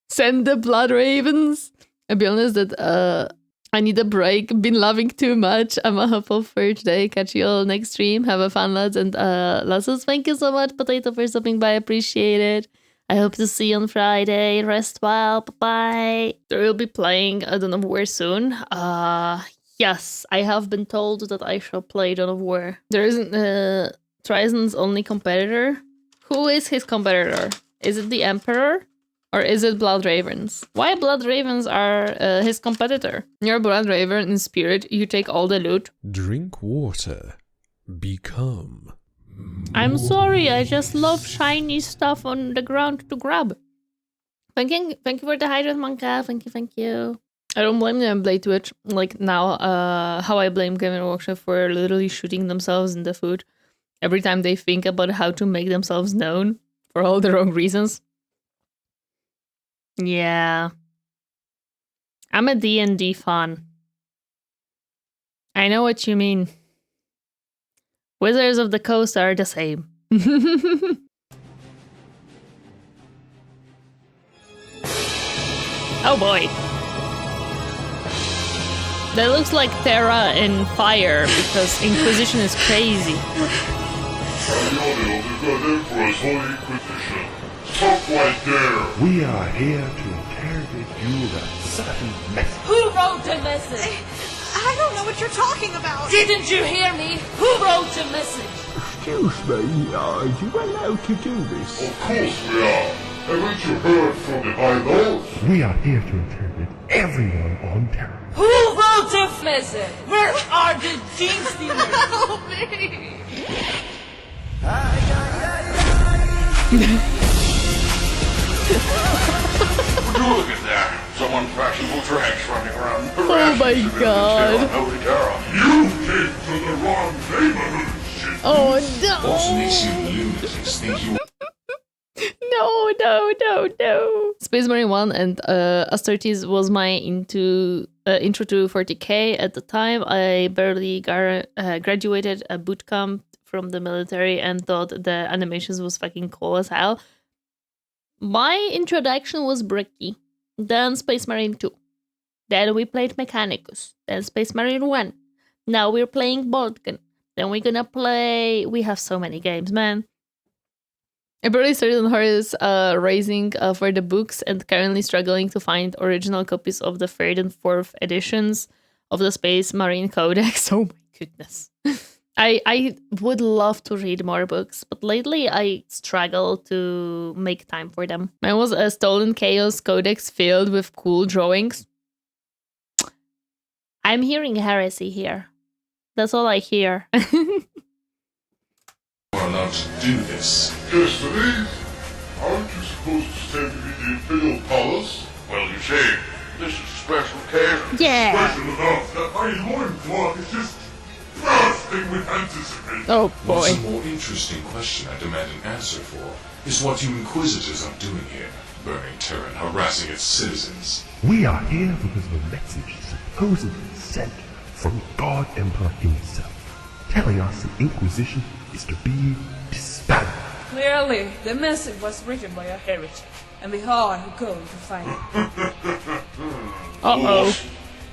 Speaker 1: Send the blood ravens. I'll be honest that I need a break. Been loving too much. I'm a hop off for today. Catch you all next stream. Have a fun, lads. And Lassos, thank you so much, Potato, for stopping by. Appreciate it. I hope to see you on Friday. Rest well. Bye-bye. We'll be playing Dawn of War soon. Yes, I have been told that I shall play Dawn of War. There isn't Tristan's only competitor. Who is his competitor? Is it the Emperor? Or is it Blood Ravens? Why Blood Ravens are his competitor? You're Blood Raven in spirit, you take all the loot.
Speaker 12: Drink water. Become.
Speaker 1: I'm sorry, I just love shiny stuff on the ground to grab. Thank you for the hydrate, Monka. Thank you. I don't blame them, Blade Twitch. Like now, how I blame Game & Workshop for literally shooting themselves in the foot every time they think about how to make themselves known for all the wrong reasons. Yeah. I'm a D&D fan. I know what you mean. Wizards of the Coast are the same. Oh boy. That looks like Terra in Fire, because Inquisition is crazy.
Speaker 7: Stop right there!
Speaker 8: We are here to interrogate you with a certain message.
Speaker 13: Who wrote the message?
Speaker 14: I don't know what you're talking about.
Speaker 13: Didn't you hear me? Who wrote the message?
Speaker 10: Excuse me, are you allowed to do this?
Speaker 7: Of course we are. Haven't you heard from the Bible?
Speaker 8: We are here to interrogate everyone on Terra.
Speaker 13: Who wrote the message? Where are the gene stealers?
Speaker 14: Help me!
Speaker 7: Would you look at that? Some unfashionable trash running around.
Speaker 1: Oh my god.
Speaker 7: You came to the wrong neighborhood, shit.
Speaker 1: Oh no.
Speaker 9: What makes you lunatics think you...
Speaker 1: No. Space Marine 1 and Astartes was my intro to 40k. At the time, I barely graduated a boot camp from the military and thought the animations was fucking cool as hell. My introduction was Bricky, then Space Marine 2. Then we played Mechanicus, then Space Marine 1. Now we're playing Boltgun. Then we're gonna play... We have so many games, man. I barely started on Horus raising for the books and currently struggling to find original copies of the 3rd and 4th editions of the Space Marine Codex. Oh my goodness. I would love to read more books, but lately I struggle to make time for them. Mine was a Stolen Chaos Codex filled with cool drawings. I'm hearing heresy here. That's all I hear.
Speaker 9: are allowed to do this.
Speaker 7: Yes, please. Aren't you supposed to stand in the Imperial Palace? Well, you see, this is a special occasion.
Speaker 1: Yeah.
Speaker 7: Special enough that my loincloth is just bursting with anticipation.
Speaker 1: Oh boy.
Speaker 9: What's a more interesting question I demand an answer for is what you Inquisitors are doing here, burning Terra and harassing its citizens.
Speaker 8: We are here because of a message supposedly sent from God Emperor himself, telling us the Inquisition is to be disbanded.
Speaker 13: Clearly, the message was written by a heretic, and we are going to find it.
Speaker 1: Uh-oh.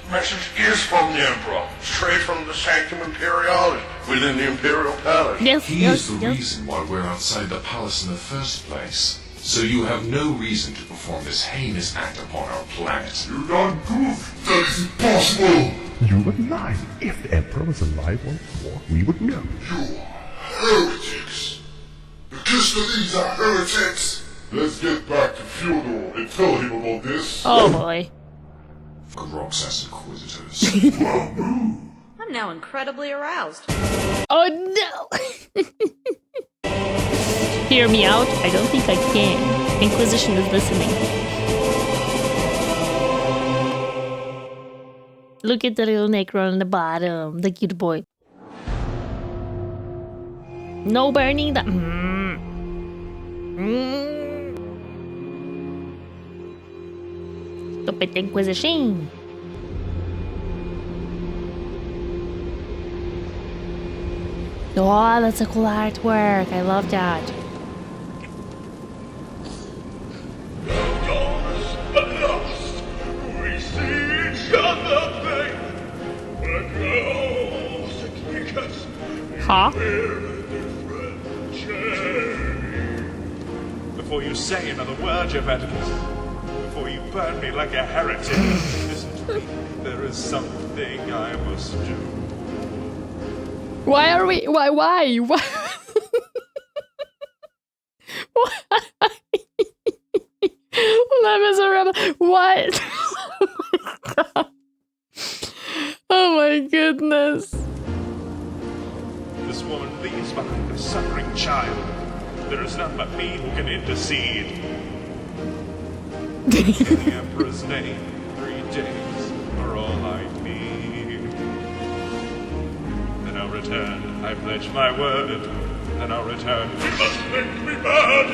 Speaker 7: The message is from the Emperor, straight from the Sanctum Imperialis, within the Imperial Palace.
Speaker 9: He is the reason why we're outside the palace in the first place. So you have no reason to perform this heinous act upon our planet.
Speaker 7: You done goofed. That is impossible.
Speaker 8: You would lie. If the Emperor was alive once more, we would know.
Speaker 7: You heretics. The Kistolese are heretics. Let's get back to Fyodor and tell him about this.
Speaker 1: Oh boy.
Speaker 9: Groxas Inquisitors.
Speaker 14: I'm now incredibly aroused.
Speaker 1: Oh no! Hear me out? I don't think I can. Inquisition is listening. Look at the little necro on the bottom. The cute boy. No burning that. Stupid Inquisition. Oh, that's a cool artwork. I love that.
Speaker 2: We see each other, babe. We're close because
Speaker 1: Huh?
Speaker 2: we're a different shade. Before you say another word, your Vatican, before you burn me like a heretic, listen to me. There is something I must do.
Speaker 1: Why are we? Why? Why? Why? What? Oh my goodness.
Speaker 2: This woman leaves behind a suffering child. There is none but me who can intercede. In the Emperor's name, 3 days are all I need. Then I'll return, I pledge my word. Then I'll return. You must make me mad!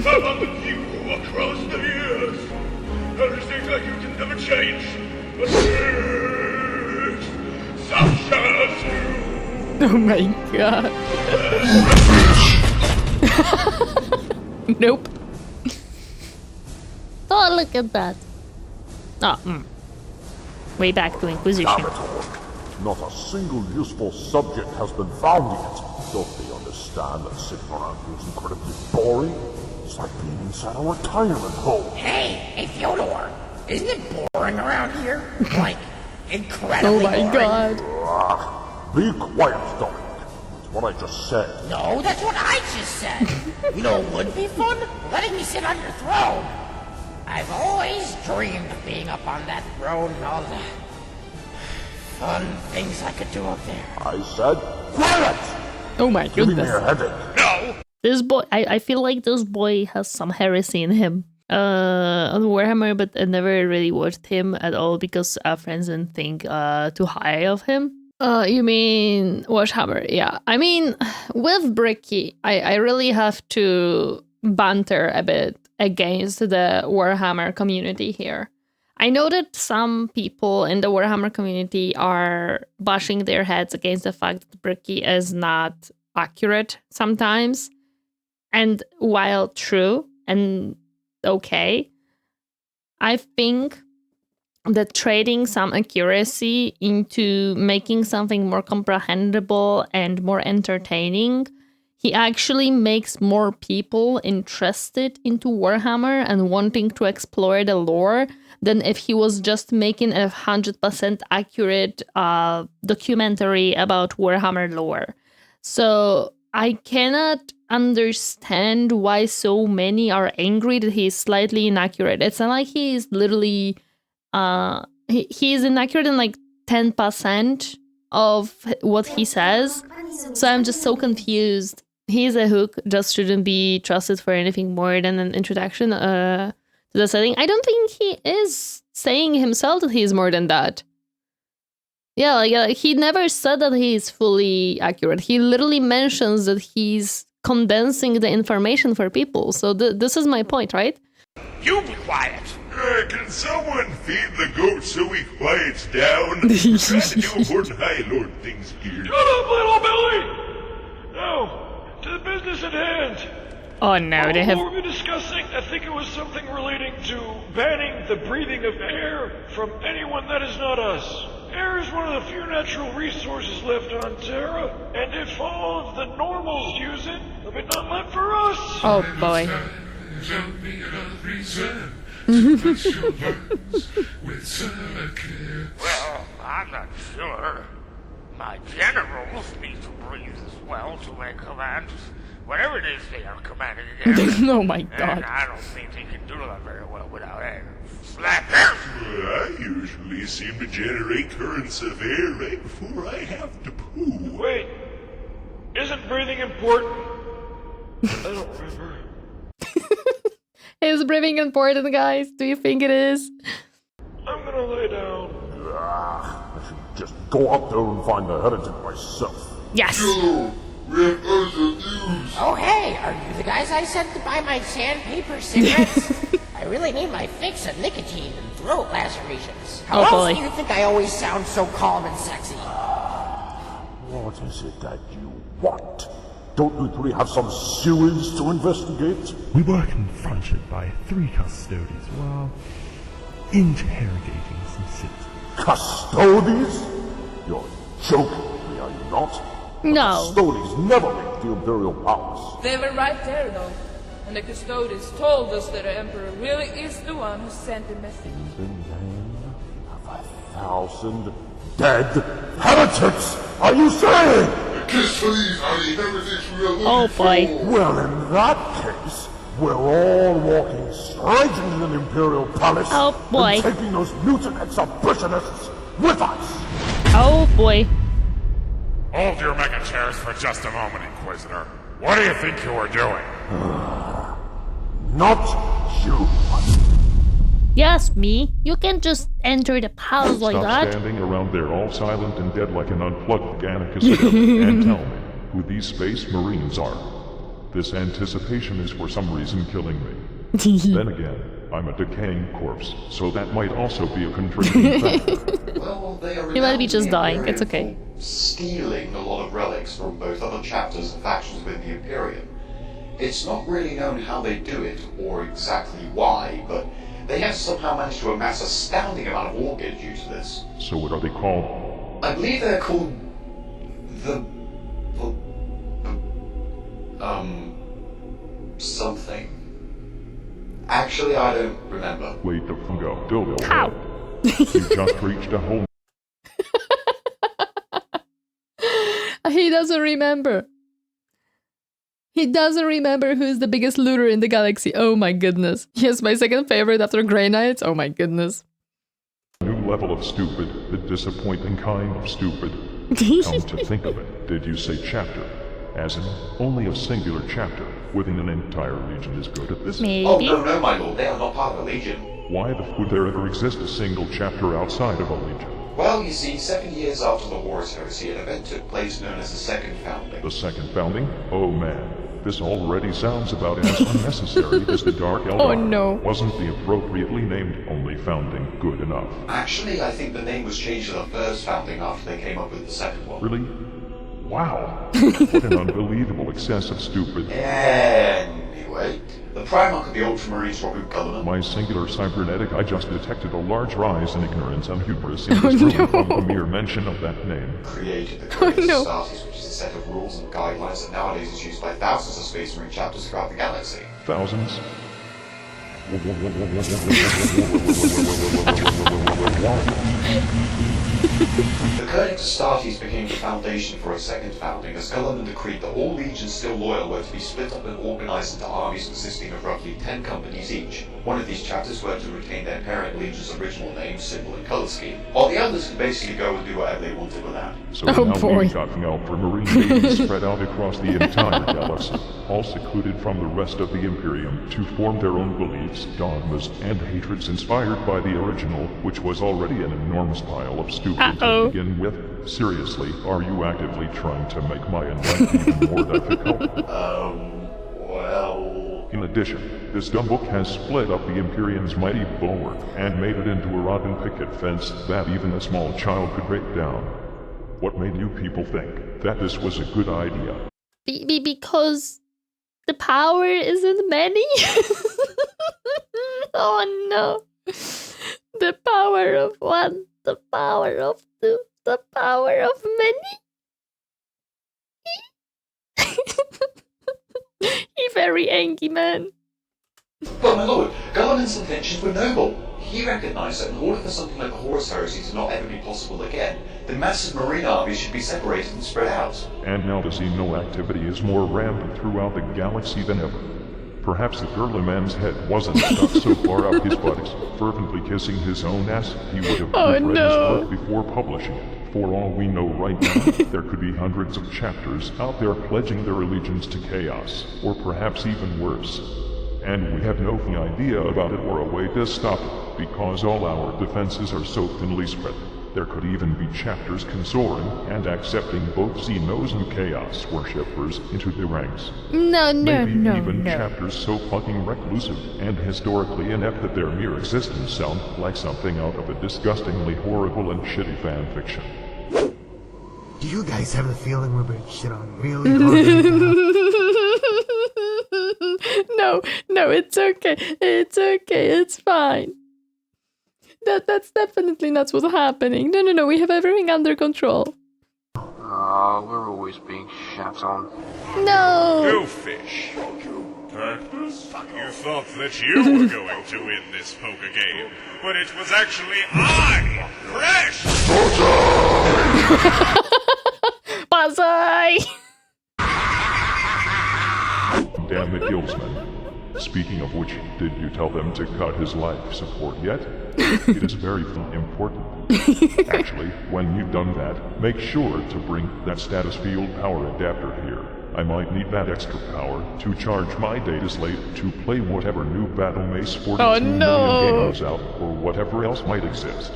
Speaker 2: About the people across the years. Everything like you can never change. But this, some shall do.
Speaker 1: Oh my god. Nope. Oh, look at that. Oh, way back to Inquisition.
Speaker 10: Not a single useful subject has been found yet. Don't they understand that sitting around here is incredibly boring? It's like being inside a retirement home.
Speaker 6: Hey, Fyodor, isn't it boring around here? Like, incredibly boring.
Speaker 1: Oh my god.
Speaker 10: Be quiet, Dominic. That's what I just said.
Speaker 6: No, that's what I just said. You know what would be fun? Letting me sit on your throne. I've always dreamed of being up on that throne and all the fun things I could do up there.
Speaker 10: I said, quiet!
Speaker 1: Oh my
Speaker 10: Giving me
Speaker 1: goodness.
Speaker 10: a headache.
Speaker 6: No!
Speaker 1: This boy, I feel like this boy has some heresy in him. On Warhammer, but I never really watched him at all because friends didn't think too high of him. You mean Warhammer? Yeah. I mean, with Bricky, I really have to banter a bit against the Warhammer community here. I know that some people in the Warhammer community are bashing their heads against the fact that Bricky is not accurate sometimes. And while true and okay, I think that trading some accuracy into making something more comprehensible and more entertaining, he actually makes more people interested into Warhammer and wanting to explore the lore than if he was just making a 100% accurate documentary about Warhammer lore. So I cannot understand why so many are angry that he's slightly inaccurate. It's not like he's literally he is inaccurate in like 10% of what he says. So I'm just so confused. He's a hook, just shouldn't be trusted for anything more than an introduction to the setting. I don't think he is saying himself that he's more than that. Yeah, like he never said that he's fully accurate. He literally mentions that he's condensing the information for people. So this is my point, right?
Speaker 6: You be quiet.
Speaker 2: Can someone feed the goat so he quiets down? We're trying to do important High Lord things here.
Speaker 5: Shut up, little Billy! Now, to the business at hand.
Speaker 1: Oh no, they have...
Speaker 5: What were we discussing? I think it was something relating to banning the breathing of air from anyone that is not us. Air is one of the few natural resources left on Terra, and if all of the normals use it, they'll be not left for us.
Speaker 1: Oh boy.
Speaker 6: Well, I'm not sure. My generals need to breathe as well to make commands. Whatever it is they are commanding against.
Speaker 1: Oh my god.
Speaker 6: And I don't think they can do that very well without air. Slap them!
Speaker 2: I usually seem to generate currents of air right before I have to poo.
Speaker 5: Wait, isn't breathing important? I don't remember.
Speaker 1: Is breathing important, guys? Do you think it is?
Speaker 5: I'm gonna lay down.
Speaker 10: I should just go out there and find the heretic myself.
Speaker 1: Yes!
Speaker 6: Oh hey, are you the guys I sent to buy my sandpaper cigarettes? I really need my fix of nicotine and throat lacerations. How else do you think I always sound so calm and sexy?
Speaker 10: What is it that you want? Don't we really have some sewage to investigate?
Speaker 8: We were confronted by 3 custodians while interrogating some citizens.
Speaker 10: Custodians? You're joking me, are you not?
Speaker 1: No.
Speaker 10: The custodians never make the Imperial Palace.
Speaker 13: They were right there, though. And the custodians told us that the Emperor really is the one who sent the message.
Speaker 10: In the name of 1,000 dead heretics, are you saying?
Speaker 7: Kiss these are the heretics we are looking
Speaker 1: Oh boy.
Speaker 10: Well, in that case, We're all walking straight into an Imperial palace.
Speaker 1: Oh boy.
Speaker 10: And taking those mutant exhibitionists with us.
Speaker 1: Oh boy.
Speaker 11: Hold your mega chairs for just a moment, Inquisitor. What do you think you are doing?
Speaker 10: Not you.
Speaker 1: Yes, me. You can just enter the palace like that.
Speaker 3: Stop standing around there all silent and dead like an unplugged Gannicus and tell me who these space marines are. This anticipation is for some reason killing me. Then again, I'm a decaying corpse, so that might also be a contributing factor.
Speaker 4: Well, they are
Speaker 1: You might be just dying, it's okay.
Speaker 4: Stealing a lot of relics from both other chapters and factions within the Imperium. It's not really known how they do it, or exactly why, but they have somehow managed to amass an astounding amount of organs due to this.
Speaker 3: So what are they called?
Speaker 4: I believe they're called the something. Actually, I don't remember.
Speaker 3: Wait the fungo. Dildo.
Speaker 1: How?
Speaker 3: You just reached a whole...
Speaker 1: He doesn't remember. He doesn't remember who's the biggest looter in the galaxy. Oh my goodness. Yes, my second favorite after Grey Knights. Oh my goodness.
Speaker 3: New level of stupid, the disappointing kind of stupid. Come to think of it, did you say chapter? As in, only a singular chapter within an entire legion is good at this?
Speaker 1: Maybe.
Speaker 4: Oh, no, my lord, they are not part of a legion.
Speaker 3: Why the f would there ever exist a single chapter outside of a legion?
Speaker 4: Well, you see, 7 years after the Horus Heresy, an event took place known as the Second Founding.
Speaker 3: The Second Founding? Oh man, this already sounds about as unnecessary as the Dark Eldar.
Speaker 1: Oh no.
Speaker 3: Wasn't the appropriately named Only Founding good enough?
Speaker 4: Actually, I think the name was changed to the First Founding after they came up with the second one.
Speaker 3: Really? Wow. What an unbelievable excess of stupid.
Speaker 4: Anyway, the Primarch of the Ultramarines, Robert Gulliver.
Speaker 3: My singular cybernetic, I just detected a large rise in ignorance and hubris in this room from the mere mention of that name.
Speaker 4: Created the Code of Societies, which is a set of rules and guidelines that nowadays is used by thousands of Space Marine chapters throughout the galaxy.
Speaker 3: Thousands?
Speaker 4: The Codex Astartes became the foundation for a second founding, as Gulliver decreed that all legions still loyal were to be split up and organized into armies consisting of roughly 10 companies each. One of these chapters were to retain their parent legion's original name, symbol, and color scheme, while the others could basically go and do whatever they wanted with that.
Speaker 3: So now we've got for Marine babies spread out across the entire galaxy, all secluded from the rest of the Imperium, to form their own beliefs, dogmas, and hatreds inspired by the original, which was already an enormous pile of stupid to begin with. Seriously, are you actively trying to make my enlightenment even more difficult?
Speaker 4: Well...
Speaker 3: In addition, this dumb book has split up the Imperium's mighty bulwark and made it into a rotten picket fence that even a small child could break down. What made you people think that this was a good idea?
Speaker 1: Because the power isn't many? Oh no. The power of one, the power of two, the power of many? He very angry man.
Speaker 4: Well, my lord, Gulliver's intentions were noble. He recognized that in order for something like the Horus Heresy to not ever be possible again, the massive marine armies should be separated and spread out.
Speaker 3: And now to see no activity is more rampant throughout the galaxy than ever. Perhaps the girly man's head wasn't stuck so far up his buttocks, fervently kissing his own ass, he would have read his work before publishing it. For all we know right now, there could be hundreds of chapters out there pledging their allegiance to chaos, or perhaps even worse. And we have no idea about it or a way to stop it, because all our defenses are so thinly spread. There could even be chapters consoling and accepting both Xenos and Chaos worshippers into the ranks. Maybe even chapters so fucking reclusive and historically inept that their mere existence sound like something out of a disgustingly horrible and shitty fan fiction.
Speaker 15: Do you guys have the feeling we're being shit on really hard?
Speaker 1: No, it's okay. It's okay. It's fine. That's definitely not what's happening. No, we have everything under control.
Speaker 16: We're always being shat on.
Speaker 1: No!
Speaker 11: You fish. You thought that you were going to win this poker game, but it was actually I, Crash!
Speaker 1: Banzai!
Speaker 3: Damn it, Gilsman. Speaking of which, did you tell them to cut his life support yet? It is very important. Actually, when you've done that, make sure to bring that status field power adapter here. I might need that extra power to charge my data slate to play whatever new Battle Mace 42 million games out, or whatever else might exist.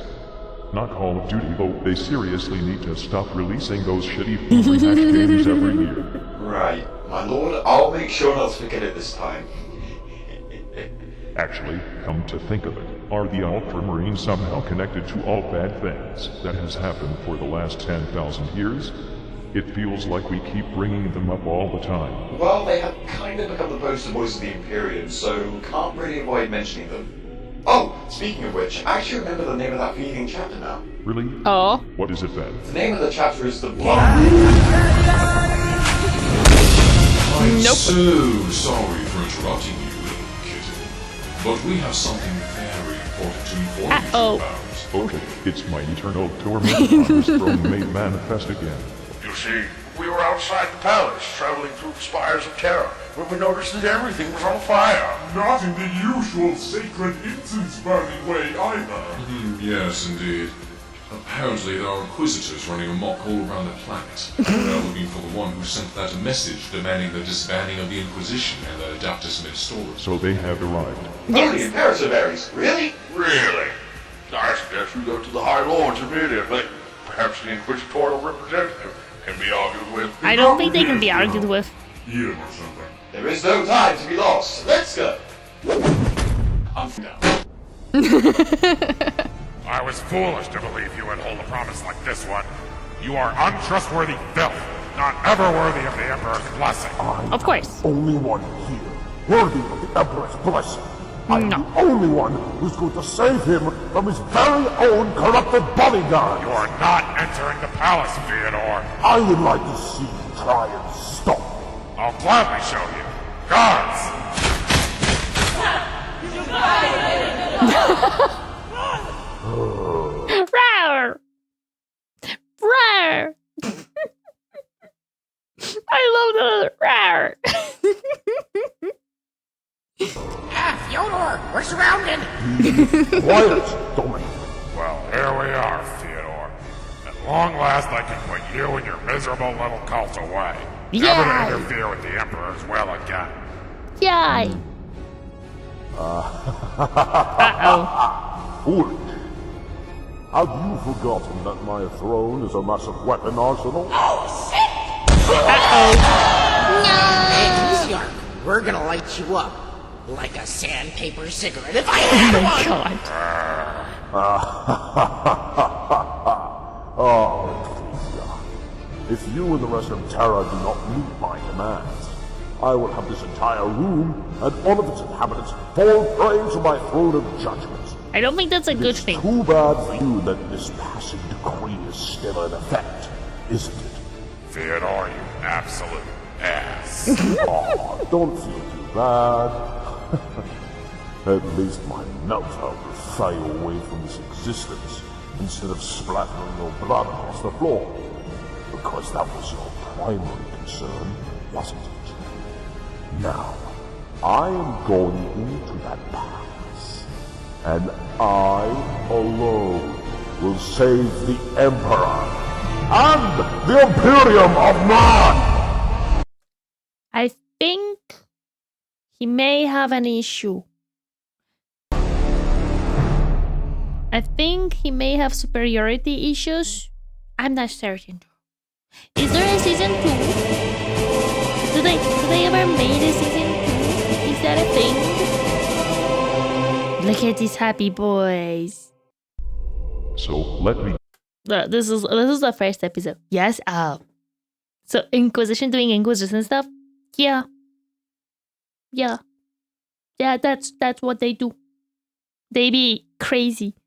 Speaker 3: Not Call of Duty, though. They seriously need to stop releasing those shitty rehash games every year.
Speaker 4: Right, my lord, I'll make sure not to forget it this time.
Speaker 3: Actually, come to think of it, are the Ultramarines somehow connected to all bad things that has happened for the last 10,000 years? It feels like we keep bringing them up all the time.
Speaker 4: Well, they have kind of become the poster boys of the Imperium, so can't really avoid mentioning them. Oh, speaking of which, I actually remember the name of that feeding chapter now.
Speaker 3: Really?
Speaker 1: Oh.
Speaker 3: What is it then?
Speaker 4: The name of the chapter is The Blood.
Speaker 9: I'm so sorry for interrupting you, little kitten. But we have something very important to inform you about.
Speaker 3: Okay, it's my eternal torment on throne made manifest again.
Speaker 7: You see, we were outside the palace, traveling through the spires of terror, when we noticed that everything was on fire.
Speaker 2: Not in the usual sacred incense burning way either.
Speaker 9: Yes, indeed. Apparently there are inquisitors running amok all around the planet. They're looking for the one who sent that message demanding the disbanding of the Inquisition and the Adaptus Ministorum.
Speaker 3: So they have arrived.
Speaker 4: Oh, the Imperativaries, really?
Speaker 7: Really? I suggest we go to the High Lords immediately. Perhaps the Inquisitorial representative can be argued with.
Speaker 1: I don't think they can be argued with.
Speaker 2: Eat him or something.
Speaker 4: There is no time to be lost. Let's go. I'm down.
Speaker 11: I was foolish to believe you would hold a promise like this one. You are untrustworthy filth, not ever worthy of the Emperor's blessing.
Speaker 1: Of course.
Speaker 10: Only one here, worthy of the Emperor's blessing. I'm the only one who's going to save him from his very own corrupted bodyguard.
Speaker 11: You are not entering the palace, Theodore.
Speaker 10: I would like to see you try and stop me.
Speaker 11: I'll gladly show you. Guards!
Speaker 1: Rawr! Rawr! I love the rawr!
Speaker 6: Fyodor, we're surrounded!
Speaker 10: Quiet, Dominic.
Speaker 11: Well, here we are, Theodore. At long last, I can put you and your miserable little cult away. Never to interfere with the Emperor's will again.
Speaker 1: Yay!
Speaker 10: Foolish. Have you forgotten that my throne is a massive weapon arsenal?
Speaker 6: Oh, shit! No! We're gonna light you up like a sandpaper cigarette if I had one!
Speaker 10: Oh, Ecclesia. If you and the rest of Terra do not meet my demands, I will have this entire room and all of its inhabitants fall prey to my throne of judgment.
Speaker 1: I don't think that's a good thing.
Speaker 10: It's too bad for you that this passing decree is still in effect, isn't it?
Speaker 11: Theodore, you absolute ass.
Speaker 10: Oh, don't feel too bad. At least my meltdown will fade away from this existence instead of splattering your blood across the floor. Because that was your primary concern, wasn't it? Now, I am going into that palace, and I alone will save the Emperor and the Imperium of Man!
Speaker 1: I think he may have an issue. I think he may have superiority issues. I'm not certain. Is there a season 2? Do they ever made a season 2? Is that a thing? Look at these happy boys.
Speaker 3: So let me.
Speaker 1: This is the first episode. Yes. So Inquisition doing Inquisition stuff. Yeah. That's what they do. They be crazy.